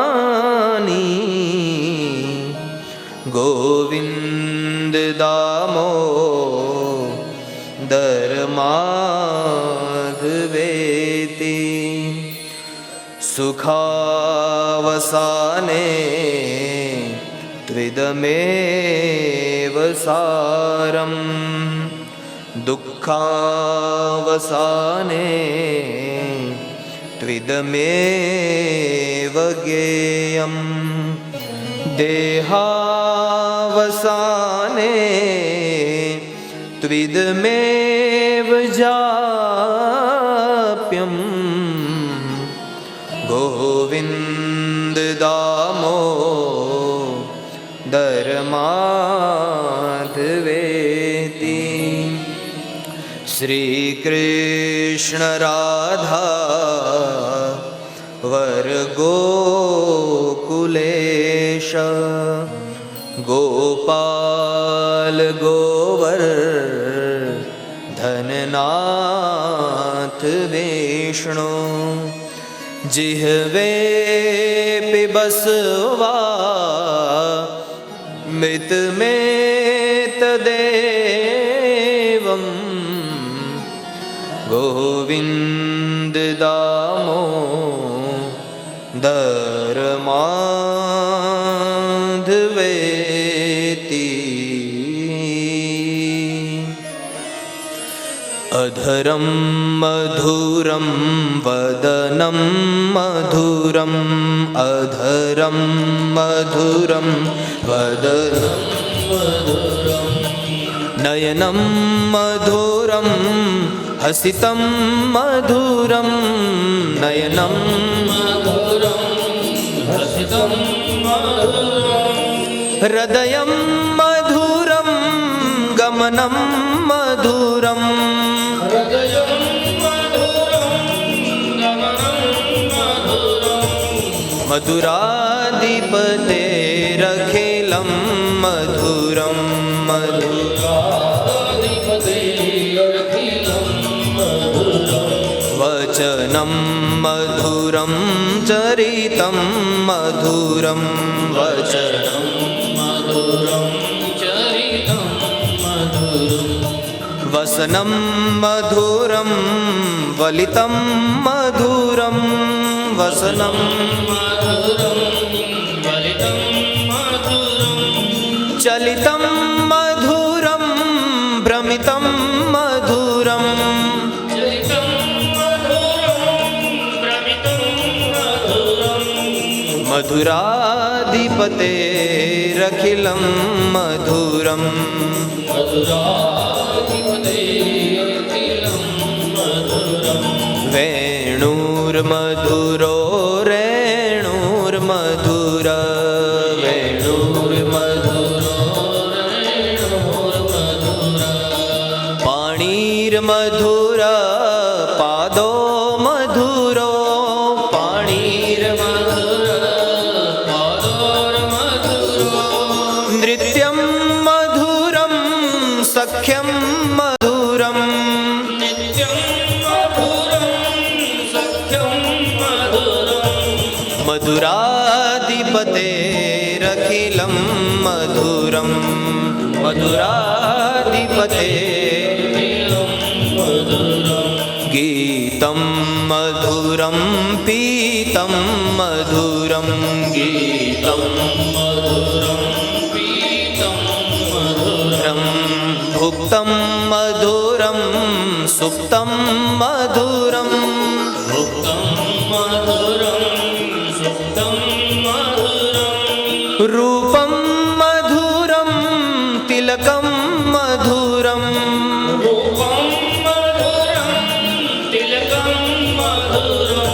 तिविनाशनानि गोविंद दामोदर माधवेति सुखावसाने त्विदमेव सारं दुःखावसाने त्विदमेव ज्ञेयं देहावसाने त्विदमेव जाप्यं गोविंद दामोदर माधवेति श्री कृष्ण राधा वर गोकुलेश गोपाल गोवर्धननाथ विष्णु जिह्वे पिबस्वा मितमेतदेवं गोविंद दामोदर माधवेति अधरं मधुरं वदनं मधुरं अधरं मधुरं वदनं नयनं मधुरं हसितं मधुरं नयनं मधुरं हसितं हृदयं मधुरं गमनं मधुरं मधुराधिपतेरखिलं मधुरं वचनं मधुरं चरितं मधुरं वचनं मधुरं चरितं वसनं मधुरं वलितं मधुरं वसनं मधुरं वलितं मधुरं चलितं मधुरं भ्रमितं मधुरं चलितं मधुरं भ्रमितं मधुरं मधुराधिपतेरखिलं मधुरं वेणुर्मधुरो रेणुर्मधुर वेणुर्मधुरो पाणिर्मधुर पादो मधुरो पाणिर्मधुर पादोर्मधुरो नृत्यं मधुरं सख्यं मधुरं मधुराधिपतेरखिलं मधुरं मधुराधिपते गीतं मधुरं पीतं मधुरं गीतं मधुरं पीतं मधुरं भुक्तं मधुरं सुप्तं मधुरं भुक्तं मधुरं सुप्तं मधुरं रूपं मधुरं तिलकं मधुरं रूपं मधुरं तिलकं मधुरं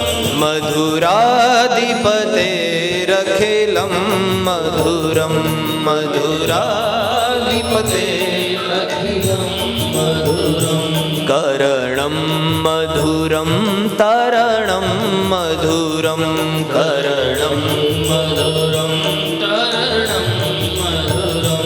मधुराधिपतेरखिलं मधुरं मधुराधिपतेरखिलं मधुरं करणं मधुरं तरणं मधुरं करणं मधुरं तरणं मधुरं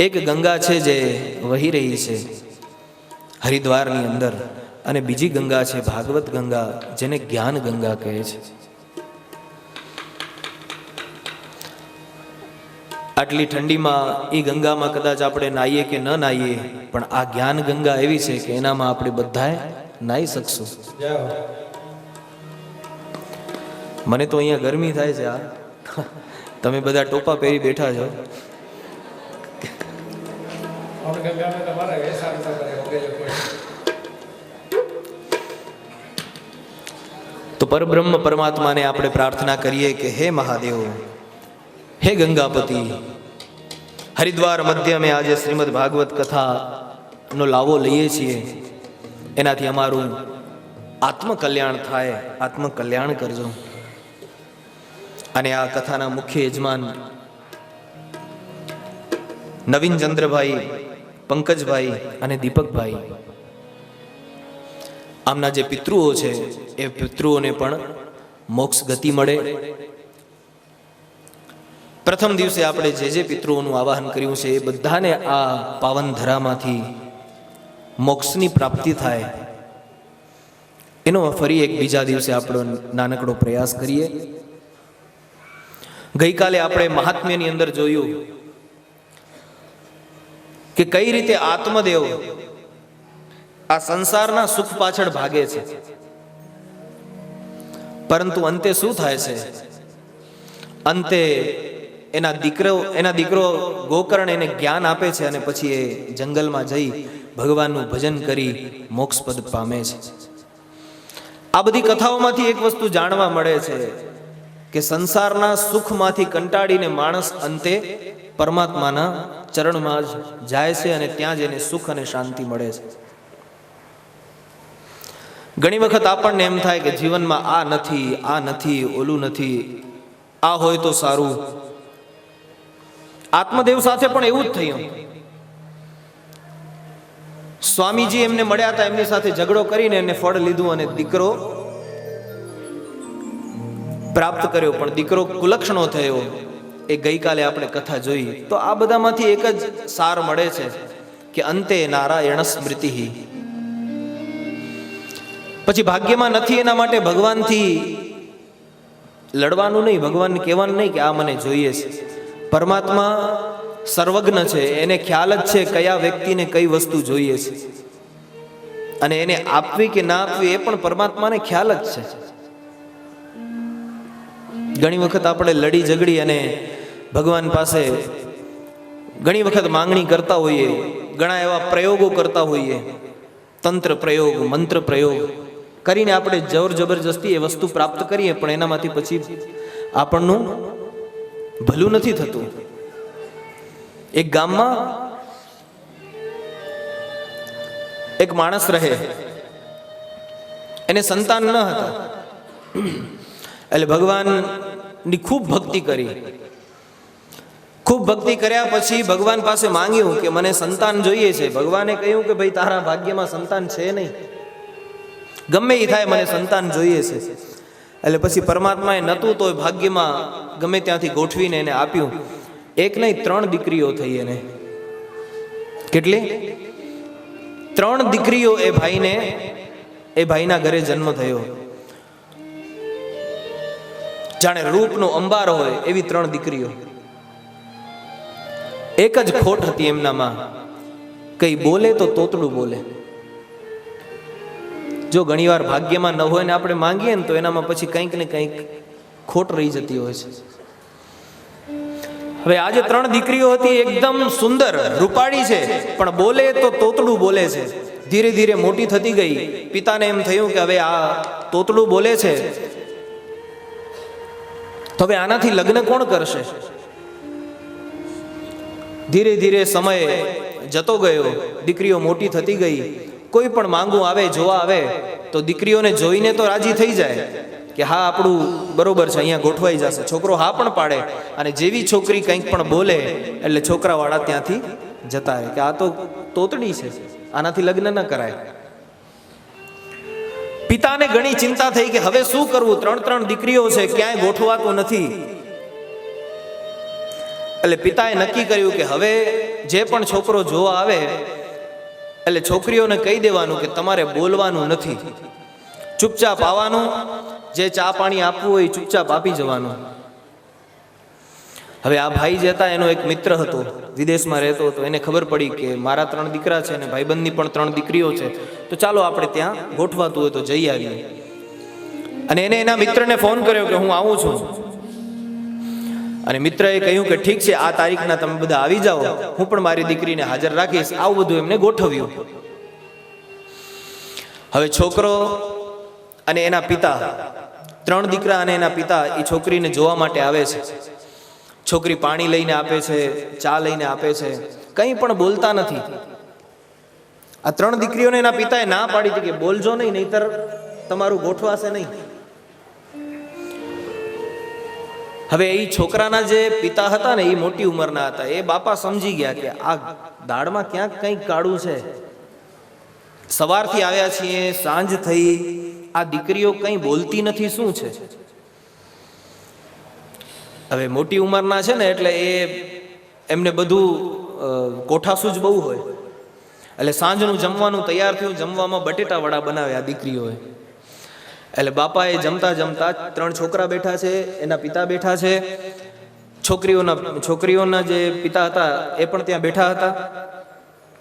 એક ગંગા છે જે વહી રહી છે હરિદ્વારની અંદર, અને બીજી ગંગા છે ભાગવત ગંગા, જેને જ્ઞાન ગંગા કહે છે. આટલી ઠંડીમાં એ ગંગામાં કદાચ આપણે નાહીએ કે ન નાહીએ, પણ આ જ્ઞાન ગંગા એવી છે કે એનામાં આપણે બધાએ નાહી શકશું. મને તો અહીંયા ગરમી થાય છે. આ તમે બધા ટોપા પહેરી બેઠા છો. તો પરબ્રહ્મ પરમાત્માને આપણે પ્રાર્થના કરીએ કે હે મહાદેવ, હે ગંગાપતિ, હરિદ્વાર મધ્ય અમે આજે શ્રીમદ ભાગવત કથાનો લાવો લઈએ છીએ, એનાથી અમારું આત્મકલ્યાણ થાય, આત્મકલ્યાણ કરજો. અને આ કથાના મુખ્ય યજમાન નવીન ચંદ્રભાઈ, પંકજભાઈ અને દીપકભાઈ, આમના જે પિતૃઓ છે એ પિતૃઓને પણ મોક્ષ ગતિ મળે. પ્રથમ દિવસે આપણે જે પિતૃઓનું આવાહન કર્યું છે એ બધાને આ પાવન ધરામાંથી મોક્ષની પ્રાપ્તિ થાય, એનો ફરી એક બીજા દિવસે આપણો નાનકડો પ્રયાસ કરીએ. ગઈકાલે આપણે મહાત્મ્યની અંદર જોયું કે કઈ રીતે આત્મદેવ આ સંસારના સુખ પાછળ ભાગે છે, પરંતુ અંતે શું થાય છે? અંતે એના દીકરો ગોકર્ણ એને જ્ઞાન આપે છે, અને પછી એ જંગલમાં જઈ ભગવાનનું ભજન કરી મોક્ષપદ પામે છે. આ બધી કથાઓમાંથી એક વસ્તુ જાણવા મળે છે કે સંસારના સુખમાંથી કંટાળીને માણસ અંતે પરમાત્માના ચરણમાં જ જાય છે, અને ત્યાં જ એને સુખ અને શાંતિ મળે છે. ઘણી વખત આપણને એમ થાય કે જીવનમાં આ નથી, આ નથી, ઓલું નથી, આ હોય તો સારું. આત્મદેવ સાથે પણ એવું જ થયું. સ્વામીજી એમને મળ્યા હતા, એમની સાથે ઝઘડો કરીને એને ફળ લીધું અને દીકરો પ્રાપ્ત કર્યો, પણ દીકરો કુલક્ષણો થયો. એ ગઈકાલે આપણે કથા જોઈ. તો આ બધામાંથી એક જ સાર મળે છે કે અંતે નારાયણ સ્મૃતિ. પછી ભાગ્યમાં નથી એના માટે ભગવાનથી લડવાનું નહીં, ભગવાનને કહેવાનું નહીં કે આ મને જોઈએ છે. પરમાત્મા સર્વજ્ઞ છે, એને ખ્યાલ જ છે કયા વ્યક્તિને કઈ વસ્તુ જોઈએ છે, અને એને આપવી કે ના આપવી એ પણ પરમાત્માને ખ્યાલ જ છે. ઘણી વખત આપણે લડી ઝઘડી અને ભગવાન પાસે ઘણી વખત માંગણી કરતા હોઈએ, ઘણા એવા પ્રયોગો કરતા હોઈએ, તંત્ર પ્રયોગ, મંત્ર પ્રયોગ કરીને આપણે જોર જબરજસ્તી એ વસ્તુ પ્રાપ્ત કરીએ, પણ એનામાંથી પછી આપણનું ભલું નથી થતું. એક ગામમાં એક માણસ રહે, એને સંતાન ન હતા. એટલે ભગવાનની ખૂબ ભક્તિ કરી. ખૂબ ભક્તિ કર્યા પછી ભગવાન પાસે માંગ્યું કે મને સંતાન જોઈએ છે. ભગવાને કહ્યું કે ભાઈ તારા ભાગ્યમાં સંતાન છે નહીં, ગમે એ થાય મને સંતાન જોઈએ છે. એટલે પછી પરમાત્માએ નહોતું તો ભાગ્યમાં ગમે ત્યાંથી ગોઠવીને એને આપ્યું. એક નહીં 3 દીકરીઓ થઈ એને. કેટલી? 3 દીકરીઓ એ ભાઈના ઘરે જન્મ થયો. જાણે રૂપનો અંબાર હોય એવી 3 દીકરીઓ. એક જ ખોટ હતી એમનામાં, કઈ બોલે તો તોતડું બોલે. જો ઘણીવાર ભાગ્યમાં ન હોય ને આપણે માંગીએ ને તો એનામાં પછી કંઈક ને કંઈક ખોટ રહી જતી હોય છે. હવે આજે 3 દીકરીઓ હતી, એકદમ સુંદર રૂપાળી છે, પણ બોલે તો તોતડું બોલે છે. ધીરે ધીરે મોટી થતી ગઈ. પિતાને એમ થયું કે હવે આ તોતડું બોલે છે તો હવે આનાથી લગ્ન કોણ કરશે? ધીરે ધીરે સમય જતો ગયો, દીકરીઓ મોટી થતી ગઈ. કોઈ પણ માંગવું આવે, જોવા આવે તો દીકરીઓને જોઈને તો રાજી થઈ જાય કે હા આપણું બરોબર છે, અહીંયા ગોઠવાઈ જશે. છોકરો હા પણ પાડે, અને જેવી છોકરી કંઈક પણ બોલે એટલે છોકરાવાળા ત્યાંથી જતા રહે કે આ તો તોતડી છે, આનાથી લગ્ન ન કરાય. પિતાને ઘણી ચિંતા થઈ કે હવે શું કરવું? 3 દીકરીઓ છે, ક્યાંય ગોઠવાતું નથી. એટલે પિતાએ નક્કી કર્યું કે હવે જે પણ છોકરો જોવા આવે એટલે છોકરીઓને કહી દેવાનું કે તમારે બોલવાનું નથી, ચૂપચાપ આવવાનું, જે ચા પાણી આપવું હોય ચૂપચાપ આપી જવાનું. હવે આ ભાઈ જે હતા એનો એક મિત્ર હતો, વિદેશમાં રહેતો હતો. એને ખબર પડી કે મારા 3 દીકરા છે અને ભાઈબંધની પણ 3 દીકરીઓ છે, તો ચાલો આપણે ત્યાં ગોઠવાતું હોય તો જઈ આવીએ. અને એને એના મિત્રને ફોન કર્યો કે હું આવું છું. અને મિત્રએ કહ્યું કે ઠીક છે, આ તારીખના તમે બધા આવી જાઓ, હું પણ મારી દીકરીને હાજર રાખીશ. આવું બધું એમને ગોઠવ્યું. હવે છોકરો અને એના પિતા, 3 દીકરા અને એના પિતા એ છોકરીને જોવા માટે આવે છે. છોકરી પાણી લઈને આપે છે, ચા લઈને આપે છે, કંઈ પણ બોલતા નથી. આ 3 દીકરીઓને એના પિતાએ ના પાડી હતી કે બોલજો નહીં, નહીતર તમારું ગોઠવાશે નહીં. હવે એ છોકરાના જે પિતા હતા ને એ મોટી ઉંમરના હતા. એ બાપા સમજી ગયા કે આ દાળમાં ક્યાંક કંઈક કાળું છે. સવારથી આવ્યા છીએ, સાંજ થઈ, આ દીકરીઓ કંઈ બોલતી નથી, શું છે? હવે મોટી ઉંમરના છે ને એટલે એમને બધું કોઠાસૂજ બહુ હોય. એટલે સાંજનું જમવાનું તૈયાર થયું. જમવામાં બટેટા વડા બનાવ્યા દીકરીઓએ. એટલે બાપાએ જમતા જમતા 3 છોકરા બેઠા છે, એના પિતા બેઠા છે, છોકરીઓના જે પિતા હતા એ પણ ત્યાં બેઠા હતા.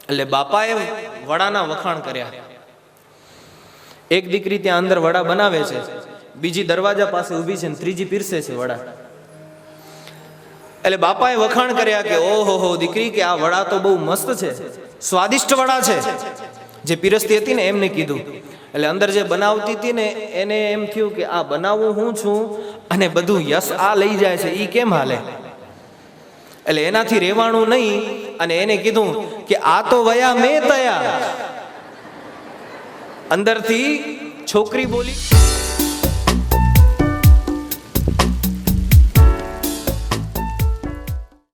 એટલે બાપાએ વડાના વખાણ કર્યા. એક દીકરી ત્યાં અંદર વડા બનાવે છે, બીજી દરવાજા પાસે ઊભી છે, ને ત્રીજી પીરસે છે વડા. એટલે બાપાએ વખાણ કર્યા કે ઓહો દીકરી, કે આ વડા તો બહુ મસ્ત છે, સ્વાદિષ્ટ વડા છે. જે પીરસતી હતી ને એમને કીધું. એટલે અંદર જે બનાવતી હતી ને એને એમ થયું કે આ બનાવું હું છું અને બધું યશ આ લઈ જાય છે, ઈ કેમ હાલે? એટલે એનાથી રહેવાનું નહીં. અને એને કીધું કે આ તો વયા મેં તયા. અંદરથી છોકરી બોલી.